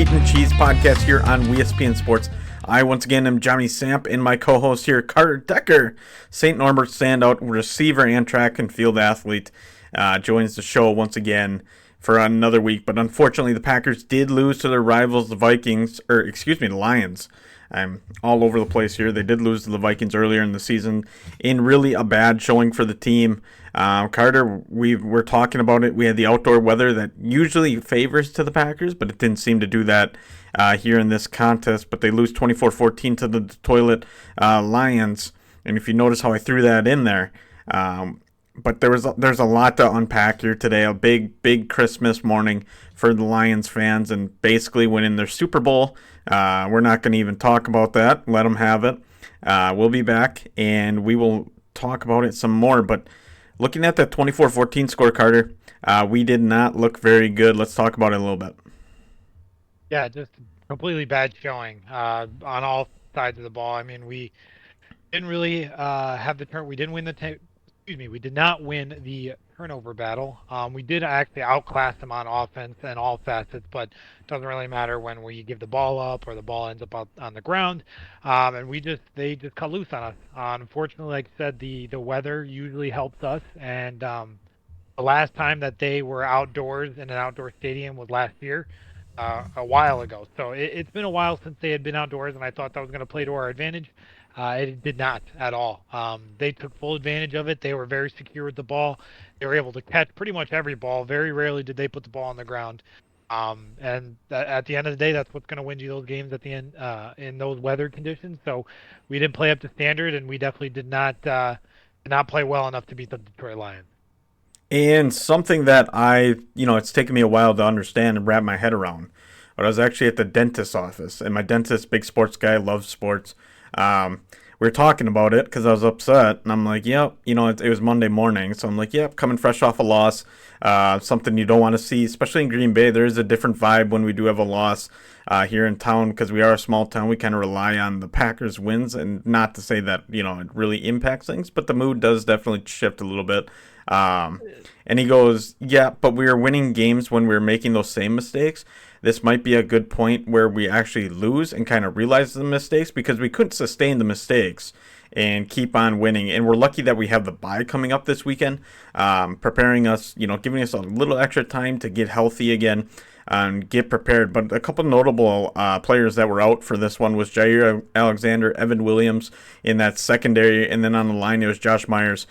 Meat and Cheese podcast here on ESPN Sports. I once again am Johnny Samp, and my co-host here, Carter Decker, St. Norbert standout receiver and track and field athlete, joins the show once again for another week. But unfortunately, the Packers did lose to their rivals, the Lions. I'm all over the place here. They did lose to the Vikings earlier in the season in really a bad showing for the team. Carter, we were talking about it. We had the outdoor weather that usually favors to the Packers, but it didn't seem to do that here in this contest. But they lose 24-14 to the Toilet Lions. And if you notice how I threw that in there, but there's a lot to unpack here today. A big Christmas morning for the Lions fans, and basically winning their Super Bowl. We're not going to even talk about that. Let them have it. We'll be back, and we will talk about it some more. But looking at that 24-14 score, Carter, we did not look very good. Let's talk about it a little bit. Yeah, just completely bad showing on all sides of the ball. I mean, we didn't really have the turn. We didn't win we did not win the turnover battle. We did actually outclass them on offense and all facets, but it doesn't really matter when we give the ball up or the ball ends up out on the ground. And they just cut loose on us. Unfortunately, like I said, the weather usually helps us. And the last time that they were outdoors in an outdoor stadium was last year. A while ago. So it's been a while since they had been outdoors, and I thought that was going to play to our advantage. It did not at all. They took full advantage of it. They were very secure with the ball. They were able to catch pretty much every ball. Very rarely did they put the ball on the ground. At the end of the day, that's what's going to win you those games at the end in those weather conditions. So we didn't play up to standard, and we definitely did not play well enough to beat the Detroit Lions. And something that it's taken me a while to understand and wrap my head around. But I was actually at the dentist's office, and my dentist, big sports guy, loves sports. We were talking about it because I was upset, and I'm like, yep, it was Monday morning, so I'm like, yep, coming fresh off a loss, something you don't want to see, especially in Green Bay. There is a different vibe when we do have a loss here in town because we are a small town. We kind of rely on the Packers wins, and not to say that, it really impacts things, but the mood does definitely shift a little bit. And he goes, yeah, but we were winning games when we were making those same mistakes. This might be a good point where we actually lose and kind of realize the mistakes because we couldn't sustain the mistakes and keep on winning. And we're lucky that we have the bye coming up this weekend, preparing us, giving us a little extra time to get healthy again and get prepared. But a couple notable players that were out for this one was Jair Alexander, Evan Williams in that secondary, and then on the line it was Josh Myers.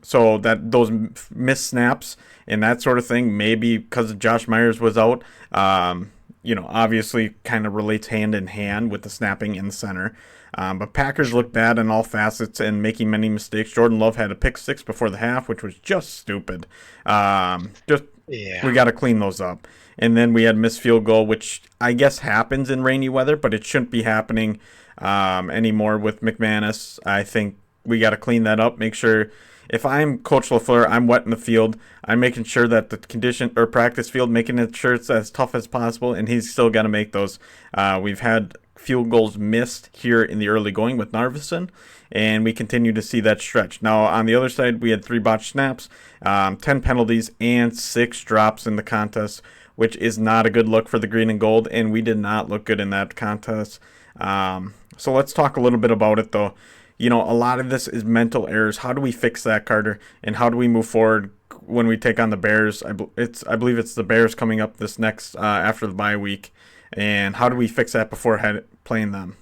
So that those missed snaps and that sort of thing, maybe because Josh Myers was out, obviously kind of relates hand in hand with the snapping in the center. But Packers look bad in all facets and making many mistakes. Jordan Love had a pick six before the half, which was just stupid. We got to clean those up. And then we had missed field goal, which I guess happens in rainy weather, but it shouldn't be happening anymore with McManus. I think we got to clean that up. Make sure if I'm Coach LaFleur, I'm wet in the field. I'm making sure that the condition or practice field, making it sure it's as tough as possible, and he's still got to make those. We've had field goals missed here in the early going with Narvison, and we continue to see that stretch. Now, on the other side, we had 3 botched snaps, 10 penalties, and 6 drops in the contest, which is not a good look for the green and gold, and we did not look good in that contest. So let's talk a little bit about it, though. A lot of this is mental errors. How do we fix that, Carter? And how do we move forward when we take on the Bears? I believe it's the Bears coming up this next after the bye week. And how do we fix that before playing them?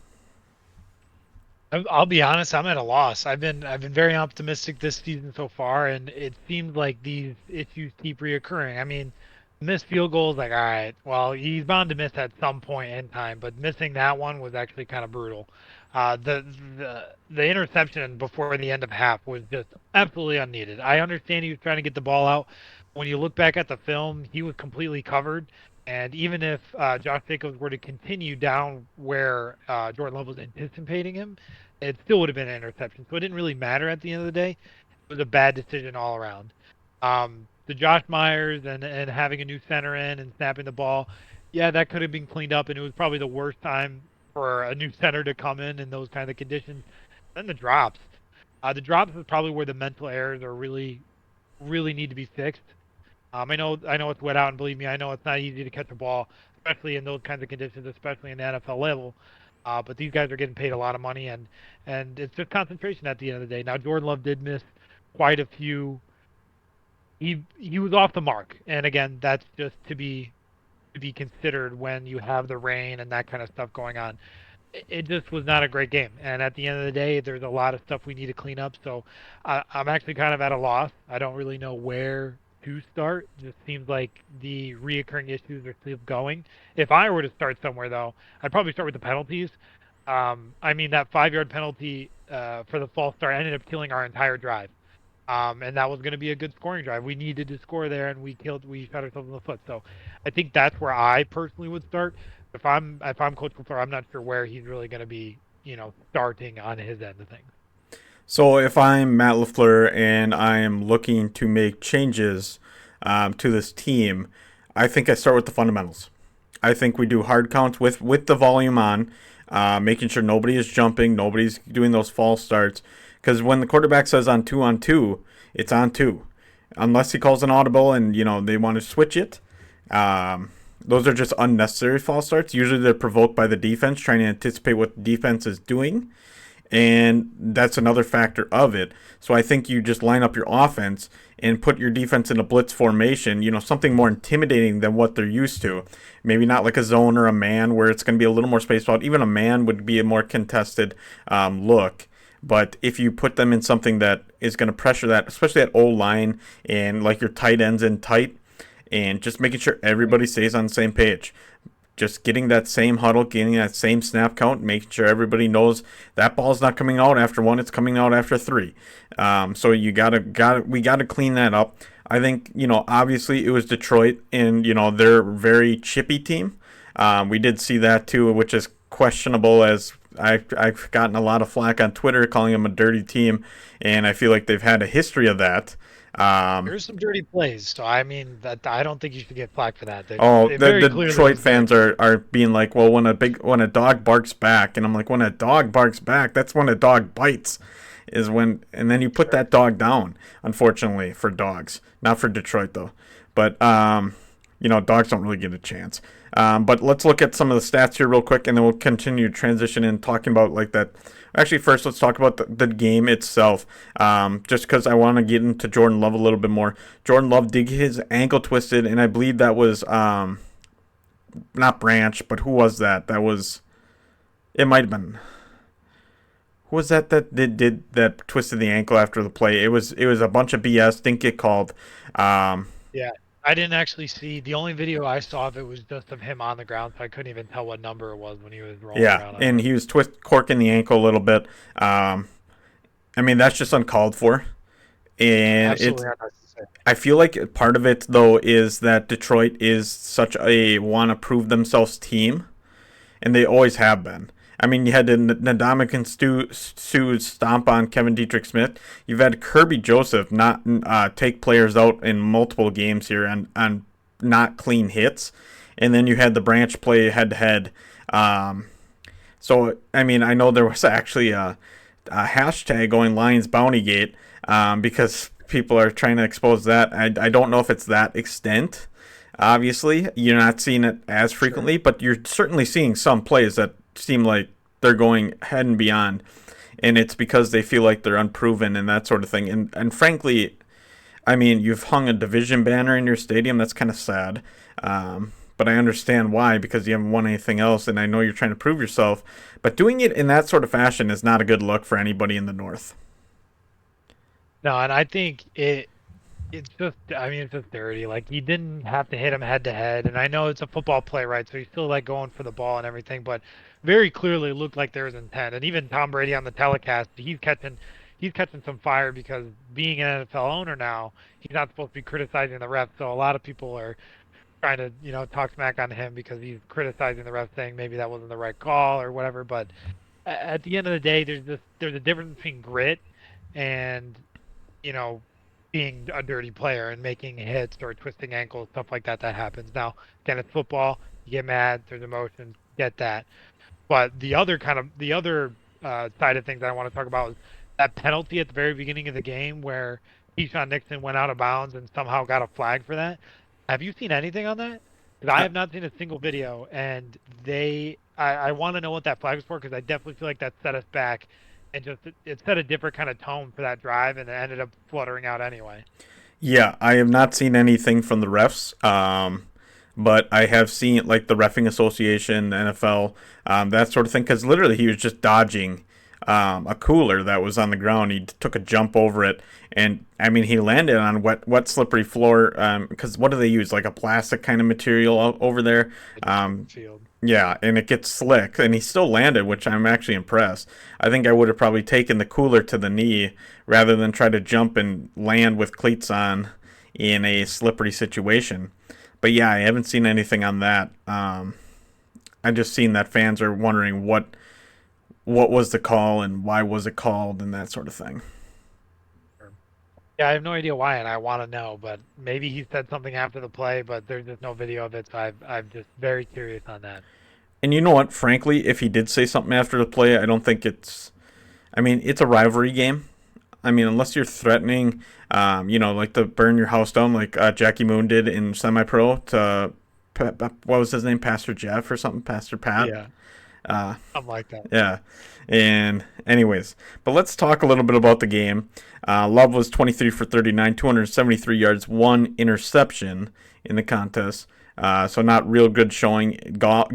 I'll be honest, I'm at a loss. I've been very optimistic this season so far, and it seems like these issues keep reoccurring. I mean, missed field goals, like, all right, well, he's bound to miss at some point in time, but missing that one was actually kind of brutal. The interception before the end of half was just absolutely unneeded. I understand he was trying to get the ball out. When you look back at the film, he was completely covered. And even if Josh Jacobs were to continue down where Jordan Love was anticipating him, it still would have been an interception. So it didn't really matter at the end of the day. It was a bad decision all around. The Josh Myers and having a new center in and snapping the ball, yeah, that could have been cleaned up, and it was probably the worst time for a new center to come in those kind of conditions. Then the drops. The drops is probably where the mental errors are really need to be fixed. I know it's wet out, and believe me, I know it's not easy to catch a ball. especially in those kinds of conditions, especially in the NFL level. But these guys are getting paid a lot of money, and it's just concentration at the end of the day. Now Jordan Love did miss quite a few. He was off the mark, and again, that's just to be considered when you have the rain and that kind of stuff going on. It just was not a great game. And at the end of the day, there's a lot of stuff we need to clean up. So I'm actually kind of at a loss. I don't really know where to start. It just seems like the reoccurring issues are still going. If I were to start somewhere, though, I'd probably start with the penalties. I mean, that 5 yard penalty for the false start ended up killing our entire drive. And that was going to be a good scoring drive. We needed to score there, and we shot ourselves in the foot. So, I think that's where I personally would start. If I'm Coach Kofler, I'm not sure where he's really going to be, starting on his end of things. So if I'm Matt LaFleur and I am looking to make changes to this team, I think I start with the fundamentals. I think we do hard counts with the volume on, making sure nobody is jumping, nobody's doing those false starts. Because when the quarterback says on two, it's on two, unless he calls an audible and they want to switch it. Those are just unnecessary false starts. Usually they're provoked by the defense, trying to anticipate what the defense is doing, and that's another factor of it. So I think you just line up your offense and put your defense in a blitz formation, something more intimidating than what they're used to. Maybe not like a zone or a man where it's going to be a little more spaced out. Even a man would be a more contested look. But if you put them in something that is going to pressure that, especially at O-line and like your tight ends in tight, and just making sure everybody stays on the same page. Just getting that same huddle, getting that same snap count, making sure everybody knows that ball's not coming out after one, it's coming out after three. So we gotta clean that up. I think obviously it was Detroit, and they're a very chippy team. We did see that too, which is questionable, as I've gotten a lot of flack on Twitter calling them a dirty team, and I feel like they've had a history of that. There's some dirty plays, so I mean that I don't think you should get flack for that. Oh, It the very clearly Detroit was fans dirty. are being like, well, when a dog barks back, and I'm like, when a dog barks back, that's when a dog bites, is when, and then you put Sure. that dog down. Unfortunately for dogs, not for Detroit though, but dogs don't really get a chance. But let's look at some of the stats here real quick, and then we'll continue to transition in talking about like that. Actually, first let's talk about the game itself. Just because I want to get into Jordan Love a little bit more. Jordan Love did get his ankle twisted, and I believe that was not Branch, but who was that? That was, it might have been, who was that did that twisted the ankle after the play? It was a bunch of BS. Didn't get called. Um, Yeah. I didn't actually see the only video I saw of it was just of him on the ground, so I couldn't even tell what number it was when he was rolling yeah, around on the and ground. he was corking the ankle a little bit. I mean, that's just uncalled for. And Absolutely unnecessary. I feel like part of it though is that Detroit is such a want to prove themselves team, and they always have been. I mean, you had the Ndamukong Suh stomp on Kevin Dietrich Smith. You've had Kirby Joseph not take players out in multiple games here on not clean hits, and then you had the Branch play head to head. So I mean, I know there was actually a hashtag going Lions Bountygate, because people are trying to expose that. I don't know if it's that extent. Obviously, you're not seeing it as Sure. frequently, but you're certainly seeing some plays that seem like they're going ahead and beyond. And it's because they feel like they're unproven and that sort of thing. And frankly, I mean, you've hung a division banner in your stadium. That's kind of sad. But I understand why, because you haven't won anything else, and I know you're trying to prove yourself. But doing it in that sort of fashion is not a good look for anybody in the North. No, and I think it's just I mean it's just dirty. Like he didn't have to hit him head to head, and I know it's a football play, right? So he's still like going for the ball and everything, but very clearly looked like there was intent. And even Tom Brady on the telecast, he's catching some fire because being an NFL owner now, he's not supposed to be criticizing the refs. So a lot of people are trying to, talk smack on him because he's criticizing the refs, saying maybe that wasn't the right call or whatever. But at the end of the day, there's a difference between grit and you know, being a dirty player and making hits or twisting ankles, stuff like that happens. Now, again, it's football. You get mad, there's emotions, get that. But the other side of things I want to talk about is that penalty at the very beginning of the game where Keyshawn Nixon went out of bounds and somehow got a flag for that. Have you seen anything on that? Because I Uh, have not seen a single video, and I want to know what that flag was for because I definitely feel like that set us back, and just it set a different kind of tone for that drive, and it ended up fluttering out anyway. yeah, I have not seen anything from the refs. But I have seen like the Reffing Association, the NFL, that sort of thing. Because literally, he was just dodging a cooler that was on the ground. He took a jump over it, and I mean, he landed on wet, slippery floor. Because what do they use? Like a plastic kind of material over there. It's Um, field. yeah, and it gets slick, and he still landed, which I'm actually impressed. I think I would have probably taken the cooler to the knee rather than try to jump and land with cleats on in a slippery situation. But yeah, I haven't seen anything on that. I just seen that fans are wondering what was the call and why was it called and that sort of thing. Yeah, I have no idea why, and I want to know, but maybe he said something after the play, but there's just no video of it, so I'm just very curious on that. And you know what? Frankly, if he did say something after the play, I don't think it's. I mean, it's a rivalry game. I mean, unless you're threatening, like to burn your house down, like Jackie Moon did in semi-pro to what was his name, Pastor Jeff or something, Pastor Pat. Yeah, Uh, something like that. yeah. And anyways, but let's talk a little bit about the game. Love was 23 for 39, 273 yards, one interception in the contest. So not real good showing.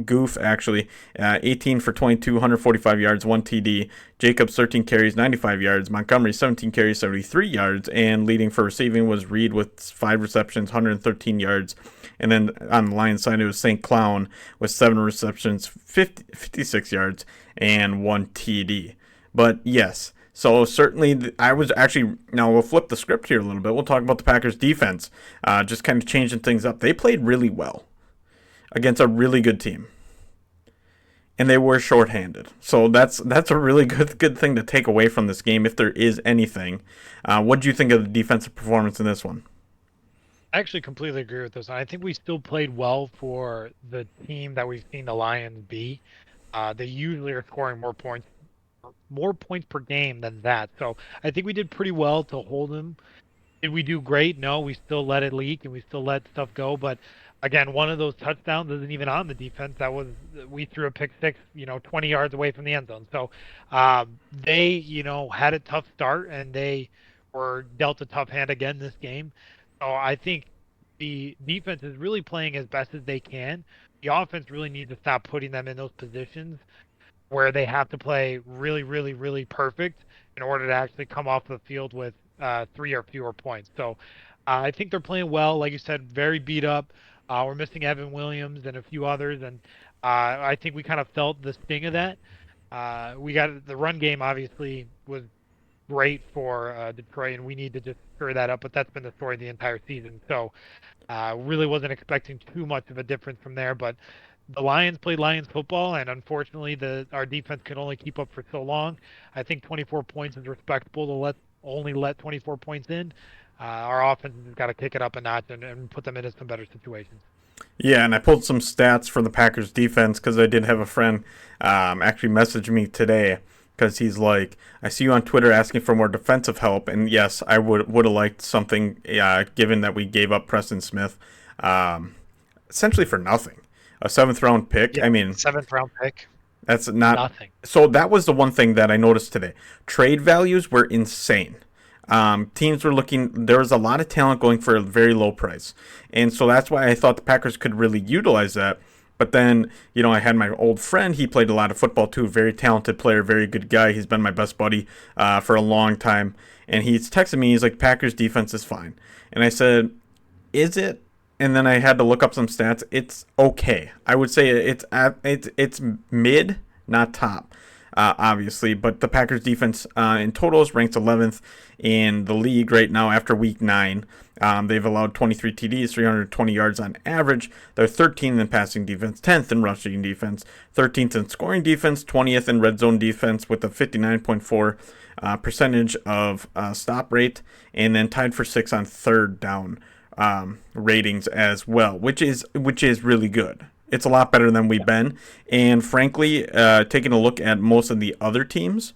Goof actually, 18 for 22, 145 yards, one TD. Jacobs 13 carries, 95 yards. Montgomery 17 carries, 73 yards, and leading for receiving was Reed with 5 receptions, 113 yards. And then on the Lions side, it was St. Clown with 7 receptions, 56 yards, and one TD. But yes, so certainly I was actually, now we'll flip the script here a little bit. We'll talk about the Packers defense, just kind of changing things up. They played really well against a really good team, and they were shorthanded. So that's a really good thing to take away from this game if there is anything. What do you think of the defensive performance in this one? I actually completely agree with this. I think we still played well for the team that we've seen the Lions be. They usually are scoring more points per game than that. So I think we did pretty well to hold them. Did we do great? No, we still let it leak and we still let stuff go. But again, one of those touchdowns isn't even on the defense. That was we threw a pick six, 20 yards away from the end zone. So they, had a tough start and they were dealt a tough hand again this game. So I think the defense is really playing as best as they can. The offense really needs to stop putting them in those positions where they have to play really, really, really perfect in order to actually come off the field with 3 or fewer points. So I think they're playing well. Like you said, very beat up. We're missing Evan Williams and a few others, and I think we kind of felt the sting of that. We got the run game obviously was great for Detroit, and we need to just stir that up. But that's been the story the entire season. So really wasn't expecting too much of a difference from there. But the Lions played Lions football, and unfortunately, our defense could only keep up for so long. I think 24 points is respectable to let 24 points in. Our offense has got to kick it up a notch and put them into some better situations. Yeah, and I pulled some stats for the Packers defense because I did have a friend actually message me today because he's like, I see you on Twitter asking for more defensive help, and yes, I would have liked something given that we gave up Preston Smith um, essentially for nothing, a seventh round pick. Yeah, I mean, seventh round pick, that's not. nothing. So that was the one thing that I noticed today. Trade values were insane. Teams were looking. There was a lot of talent going for a very low price, and so that's why I thought the Packers could really utilize that. But then, I had my old friend. He played a lot of football too. Very talented player, very good guy. He's been my best buddy for a long time, and he's texted me. He's like, "Packers defense is fine," and I said, "Is it?" And then I had to look up some stats. It's okay. I would say it's mid, not top, obviously. But the Packers defense in total is ranked 11th in the league right now after week 9. They've allowed 23 TDs, 320 yards on average. They're 13th in passing defense, 10th in rushing defense, 13th in scoring defense, 20th in red zone defense with a 59.4 percentage of stop rate, and then tied for 6th on third down ratings as well, which is really good. It's a lot better than we've been, and frankly, taking a look at most of the other teams,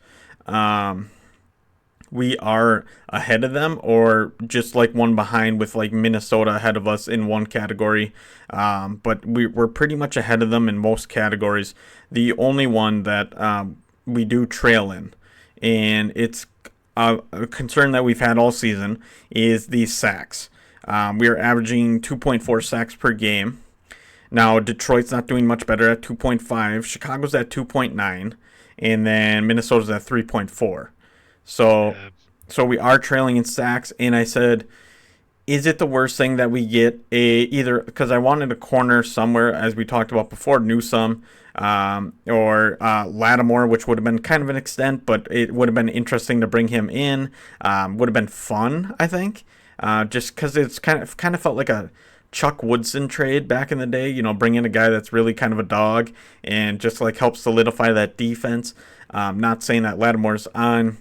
we are ahead of them, or just like one behind with like Minnesota ahead of us in one category. But we're pretty much ahead of them in most categories. The only one that we do trail in, and it's a concern that we've had all season, is the sacks. We are averaging 2.4 sacks per game. Now, Detroit's not doing much better at 2.5. Chicago's at 2.9. And then Minnesota's at 3.4. So, Yeah. so we are trailing in sacks. And I said, is it the worst thing that we get either, because I wanted a corner somewhere, as we talked about before, Newsome, or Lattimore, which would have been kind of an extent, but it would have been interesting to bring him in. Would have been fun, I think, just because it's kind of felt like a Chuck Woodson trade back in the day. Bring in a guy that's really kind of a dog and just like help solidify that defense. Not saying that Lattimore's on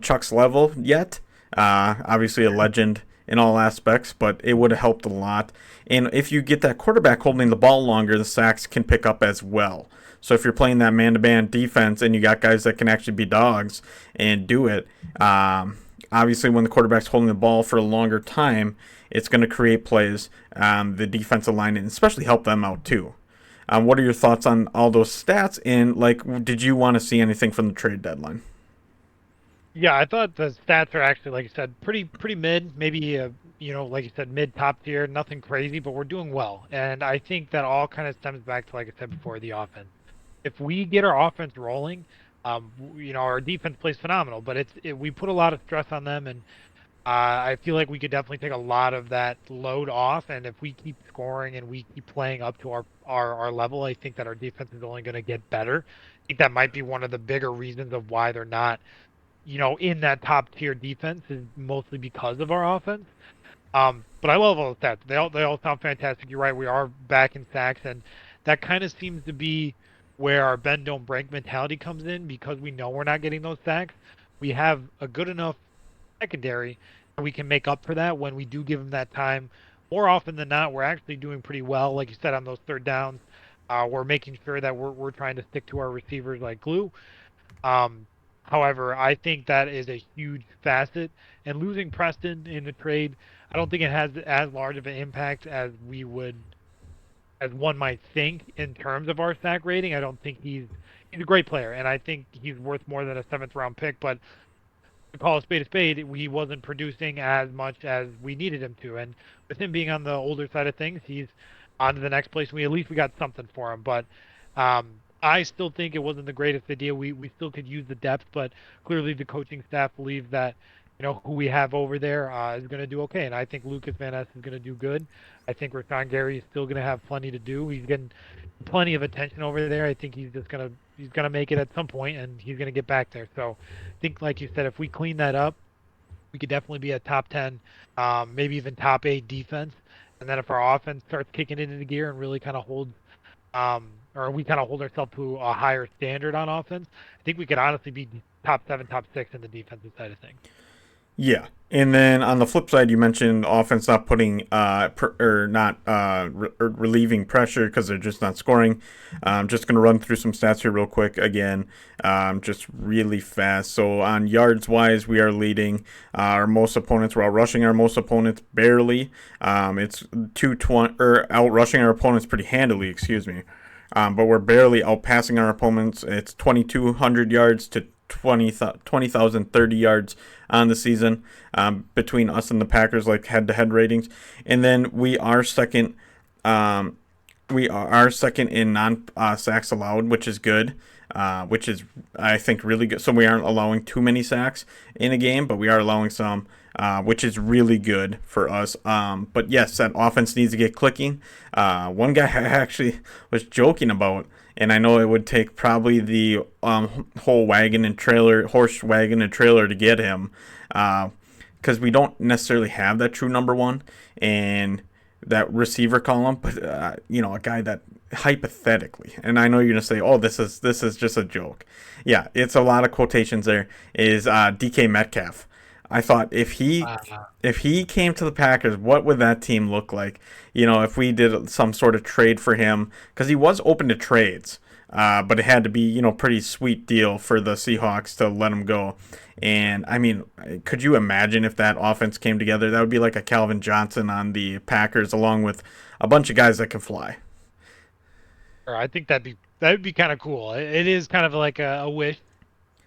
Chuck's level yet. Obviously a legend in all aspects, but it would have helped a lot. And if you get that quarterback holding the ball longer, the sacks can pick up as well. So if you're playing that man-to-man defense and you got guys that can actually be dogs and do it, obviously when the quarterback's holding the ball for a longer time, it's going to create plays. The defensive line, and especially help them out too. What are your thoughts on all those stats? And like, did you want to see anything from the trade deadline? Yeah, I thought the stats are actually, like you said, pretty mid. Maybe like you said, mid top tier. Nothing crazy, but we're doing well. And I think that all kind of stems back to, like I said before, the offense. If we get our offense rolling, our defense plays phenomenal. But we put a lot of stress on them, and I feel like we could definitely take a lot of that load off. And if we keep scoring and we keep playing up to our level, I think that our defense is only going to get better. I think that might be one of the bigger reasons of why they're not in that top tier defense is mostly because of our offense. But I love all the stats. They all sound fantastic. You're right. We are back in sacks, and that kind of seems to be where our bend don't break mentality comes in because we know we're not getting those sacks. We have a good enough secondary that we can make up for that when we do give them that time. More often than not, we're actually doing pretty well. Like you said, on those third downs, we're making sure that we're trying to stick to our receivers like glue. Um, However, I think that is a huge facet, and losing Preston in the trade, I don't think it has as large of an impact as one might think in terms of our sack rating. I don't think he's a great player, and I think he's worth more than a seventh round pick. But to call a spade, he wasn't producing as much as we needed him to. And with him being on the older side of things, he's on to the next place. At least we got something for him. But I still think it wasn't the greatest idea. We still could use the depth, but clearly the coaching staff believes that who we have over there is going to do okay. And I think Lucas Van Ness is going to do good. I think Rashawn Gary is still going to have plenty to do. He's getting plenty of attention over there. I think he's gonna make it at some point, and he's gonna get back there. So I think, like you said, if we clean that up, we could definitely be a top 10, maybe even top 8 defense. And then if our offense starts kicking it into gear and really kind of or we kind of hold ourselves to a higher standard on offense, I think we could honestly be top 7, top 6 in the defensive side of things. Yeah, and then on the flip side, you mentioned offense not putting or not or relieving pressure because they're just not scoring. I'm just gonna run through some stats here real quick again, just really fast. So on yards wise, we are leading our most opponents. We're out rushing our most opponents barely. It's 220 or out rushing our opponents pretty handily. Excuse me. But we're barely outpassing our opponents. It's 2,200 yards to 20,030 yards on the season, between us and the Packers, like head-to-head ratings. And then we are second. We are second in non sacks allowed, which is good. Which is, I think, really good. So we aren't allowing too many sacks in a game, but we are allowing some, which is really good for us. But yes, that offense needs to get clicking. One guy I actually was joking about, and I know it would take probably the whole horse wagon and trailer to get him, because we don't necessarily have that true number one and that receiver column, but a guy that hypothetically, and I know you're gonna say, "Oh, this is just a joke." Yeah, it's a lot of quotations there. Is DK Metcalf? I thought if he came to the Packers, what would that team look like? If we did some sort of trade for him, because he was open to trades. But it had to be, pretty sweet deal for the Seahawks to let him go. And I mean, could you imagine if that offense came together? That would be like a Calvin Johnson on the Packers, along with a bunch of guys that can fly. Or I think that would be kind of cool. It is kind of like a wish,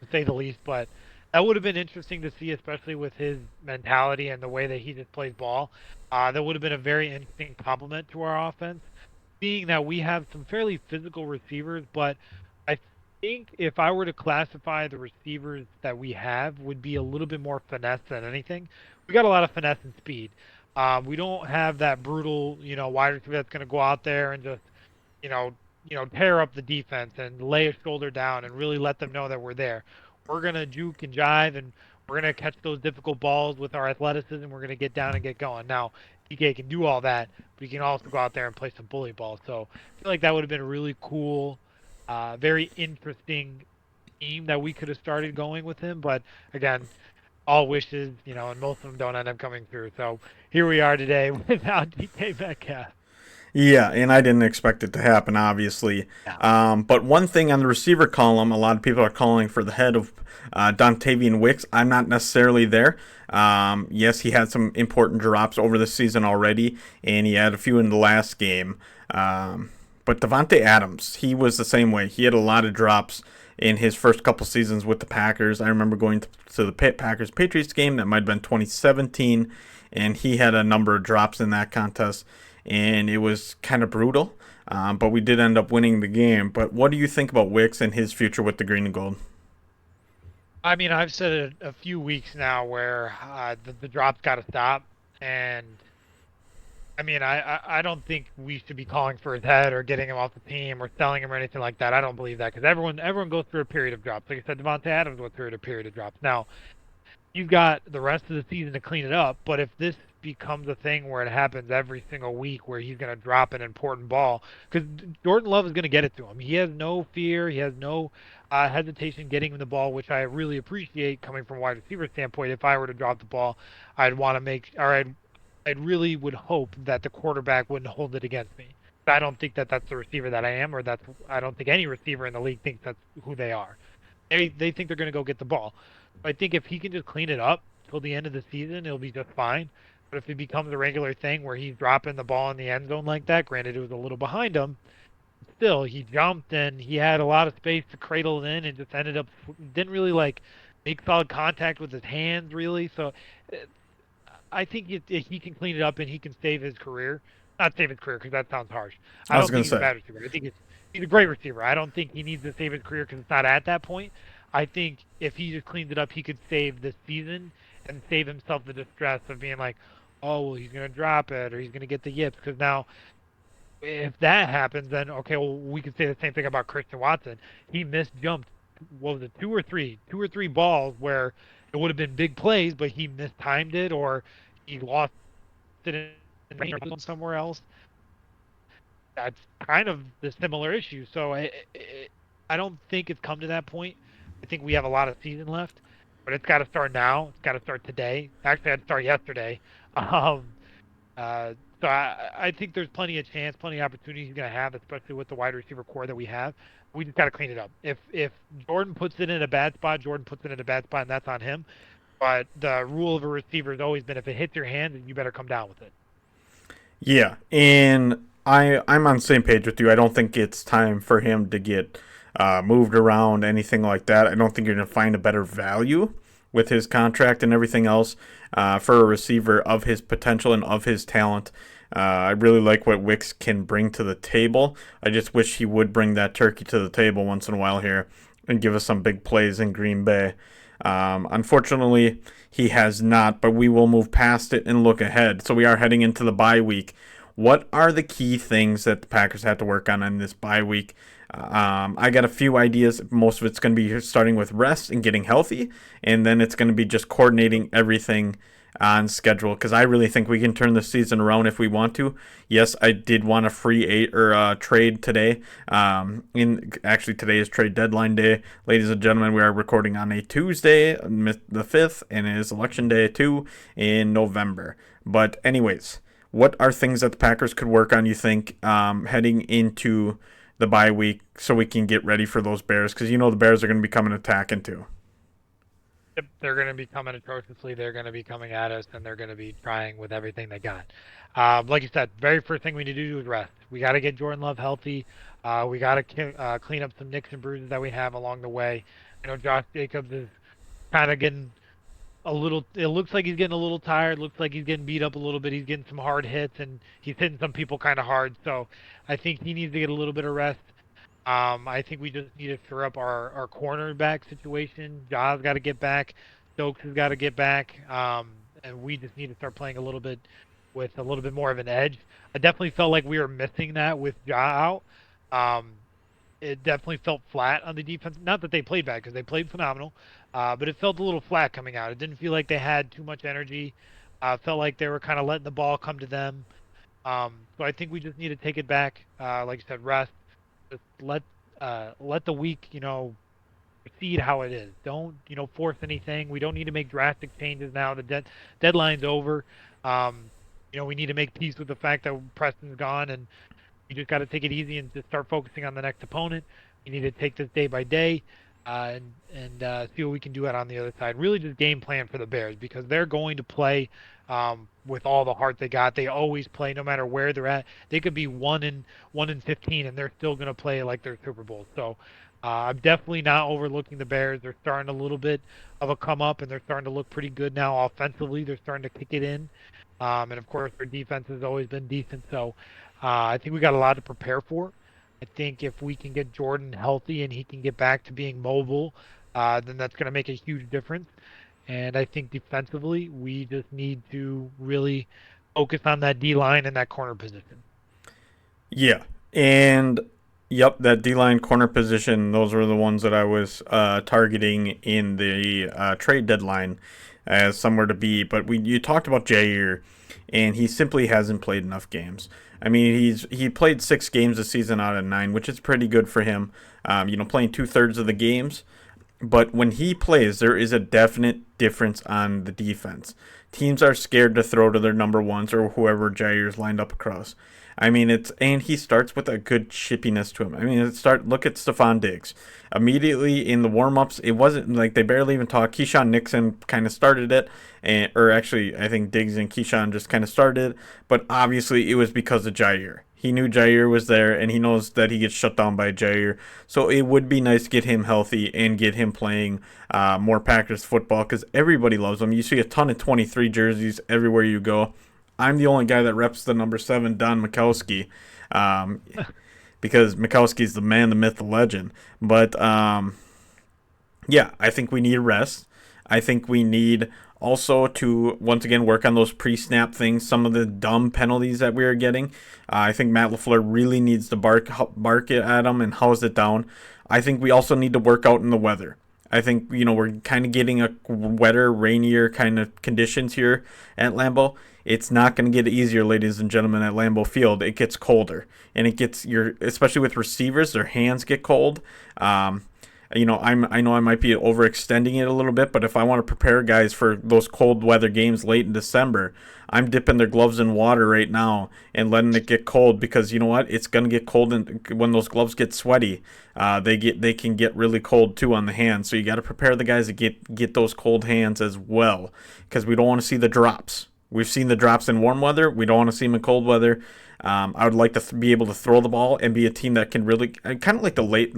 to say the least, but that would have been interesting to see, especially with his mentality and the way that he just plays ball. That would have been a very interesting complement to our offense, being that we have some fairly physical receivers, but I think if I were to classify the receivers that we have would be a little bit more finesse than anything. We got a lot of finesse and speed. We don't have that brutal, wide receiver that's going to go out there and just, you know, tear up the defense and lay a shoulder down and really let them know that we're there. We're gonna juke and jive and we're gonna catch those difficult balls with our athleticism. We're gonna get down and get going. Now, DK can do all that, but he can also go out there and play some bully ball. So I feel like that would have been a really cool, very interesting team that we could have started going with him. But again, all wishes, and most of them don't end up coming through. So here we are today without DK Metcalf. Yeah, and I didn't expect it to happen, obviously. Yeah. But one thing on the receiver column, a lot of people are calling for the head of Dontavian Wicks. I'm not necessarily there. Yes, he had some important drops over the season already, and he had a few in the last game. But Devontae Adams, he was the same way. He had a lot of drops in his first couple seasons with the Packers. I remember going to the Packers Patriots game that might have been 2017, and he had a number of drops in that contest, and it was kind of brutal. But we did end up winning the game. But what do you think about Wicks and his future with the green and gold? I mean, I've said it a few weeks now where the drop's got to stop, and I mean, I don't think we should be calling for his head or getting him off the team or selling him or anything like that. I don't believe that because everyone goes through a period of drops. Like I said, Devontae Adams went through a period of drops. Now, you've got the rest of the season to clean it up. But if this becomes a thing where it happens every single week where he's going to drop an important ball, because Jordan Love is going to get it to him. He has no fear. He has no hesitation getting him the ball, which I really appreciate coming from a wide receiver standpoint. If I were to drop the ball, I'd want to make, or I'd really would hope that the quarterback wouldn't hold it against me. I don't think that that's the receiver that I am, or I don't think any receiver in the league thinks that's who they are. They think they're going to go get the ball. I think if he can just clean it up till the end of the season, it'll be just fine. But if it becomes a regular thing where he's dropping the ball in the end zone like that, granted it was a little behind him, still he jumped and he had a lot of space to cradle it in and just ended up didn't really like make solid contact with his hands really. So uh, I think if he can clean it up and he can save his career, not save his career because that sounds harsh. I I was don't going think to he's a say. bad receiver. I think he's a great receiver. I don't think he needs to save his career because it's not at that point. I think if he just cleans it up, he could save this season and save himself the distress of being like, oh, well, he's going to drop it or he's going to get the yips. Because now, if that happens, then okay, well, we could say the same thing about Christian Watson. He misjumped, what was it, two or three balls where it would have been big plays, but he mistimed it or he lost it in somewhere else. That's kind of the similar issue. So I don't think it's come to that point. I think we have a lot of season left, but it's got to start now. It's got to start today. Actually, I'd start yesterday. Um, so I think there's plenty of chance, plenty of opportunity he's going to have, especially with the wide receiver core that we have. We just got to clean it up. If Jordan puts it in a bad spot, Jordan puts it in a bad spot, and that's on him. But the rule of a receiver has always been if it hits your hand, you better come down with it. Yeah, and I'm on the same page with you. I don't think it's time for him to get moved around, anything like that. I don't think you're going to find a better value with his contract and everything else for a receiver of his potential and of his talent. I really like what Wicks can bring to the table. I just wish he would bring that turkey to the table once in a while here and give us some big plays in Green Bay. Unfortunately, he has not, but we will move past it and look ahead. So we are heading into the bye week. What are the key things that the Packers have to work on in this bye week? I got a few ideas. Most of it's going to be starting with rest and getting healthy, and then it's going to be just coordinating everything on schedule because I really think we can turn the season around if we want to. Yes, I did want a free eight or trade today. In actually today is trade deadline day, ladies and gentlemen. We are recording on a Tuesday, the 5th, and it is election day too in November. But anyways, what are things that the Packers could work on? You think heading into the bye week so we can get ready for those Bears because the Bears are going to be coming attacking too. Yep, they're going to be coming atrociously. They're going to be coming at us, and they're going to be trying with everything they got. Like you said, very first thing we need to do is rest. We got to get Jordan Love healthy. We got to clean up some nicks and bruises that we have along the way. Josh Jacobs is kind of getting a little. It looks like he's getting a little tired. Looks like he's getting beat up a little bit. He's getting some hard hits, and he's hitting some people kind of hard. So I think he needs to get a little bit of rest. I think we just need to shore up our cornerback situation. Ja's got to get back. Stokes has got to get back. And we just need to start playing a little bit with a little bit more of an edge. I definitely felt like we were missing that with Ja out. Um, it definitely felt flat on the defense. Not that they played bad because they played phenomenal, but it felt a little flat coming out. It didn't feel like they had too much energy. Felt like they were kind of letting the ball come to them. So I think we just need to take it back. Like I said, rest. Just let the week, proceed how it is. Don't, force anything. We don't need to make drastic changes now. The deadline's over. We need to make peace with the fact that Preston's gone, and you just got to take it easy and just start focusing on the next opponent. You need to take this day by day, and see what we can do out on the other side. Really, just game plan for the Bears because they're going to play with all the heart they got. They always play, no matter where they're at. They could be 1-15, and they're still going to play like they're Super Bowl. So I'm definitely not overlooking the Bears. They're starting a little bit of a come up, and they're starting to look pretty good now offensively. They're starting to kick it in, and of course their defense has always been decent. So I think we got a lot to prepare for. I think if we can get Jordan healthy and he can get back to being mobile, then that's going to make a huge difference. And I think defensively, we just need to really focus on that D line and that corner position. Yeah, and yep, that D line corner position. Those were the ones that I was targeting in the trade deadline as somewhere to be. But you talked about Jair, and he simply hasn't played enough games. I mean, he played 6 games this season out of 9, which is pretty good for him. Playing 2/3 of the games. But when he plays, there is a definite difference on the defense. Teams are scared to throw to their number ones or whoever Jair's lined up across. I mean, and he starts with a good chippiness to him. I mean, look at Stephon Diggs. Immediately in the warm-ups, it wasn't like they barely even talked. Keyshawn Nixon kind of started it, or actually, I think Diggs and Keyshawn just kind of started it. But obviously, it was because of Jair. He knew Jair was there, and he knows that he gets shut down by Jair. So it would be nice to get him healthy and get him playing more Packers football because everybody loves him. You see a ton of 23 jerseys everywhere you go. I'm the only guy that reps the number 7, Don Mikowski, because Mikowski's the man, the myth, the legend. But yeah, I think we need a rest. I think we need also to once again work on those pre-snap things. Some of the dumb penalties that we are getting. I think Matt LaFleur really needs to bark it at them and house it down. I think we also need to work out in the weather. I think we're kind of getting a wetter, rainier kind of conditions here at Lambeau. It's not going to get easier, ladies and gentlemen, at Lambeau Field. It gets colder, and it gets especially with receivers, their hands get cold. I know I might be overextending it a little bit, but if I want to prepare guys for those cold weather games late in December, I'm dipping their gloves in water right now and letting it get cold because you know what? It's gonna get cold, and when those gloves get sweaty, they can get really cold too on the hands. So you got to prepare the guys to get those cold hands as well because we don't want to see the drops. We've seen the drops in warm weather. We don't want to see them in cold weather. I would like to be able to throw the ball and be a team that can really, kind of like the late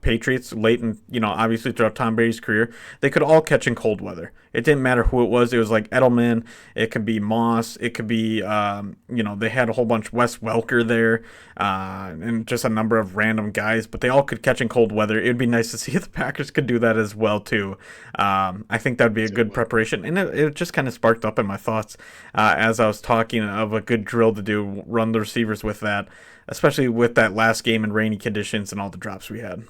Patriots, late in, obviously throughout Tom Brady's career, they could all catch in cold weather. It didn't matter who it was. It was like Edelman. It could be Moss. It could be, they had a whole bunch, Wes Welker there, and just a number of random guys, but they all could catch in cold weather. It would be nice to see if the Packers could do that as well, too. I think that would be a good preparation. And it just kind of sparked up in my thoughts as I was talking of a good drill to do, run the receivers with that, especially with that last game in rainy conditions and all the drops we had.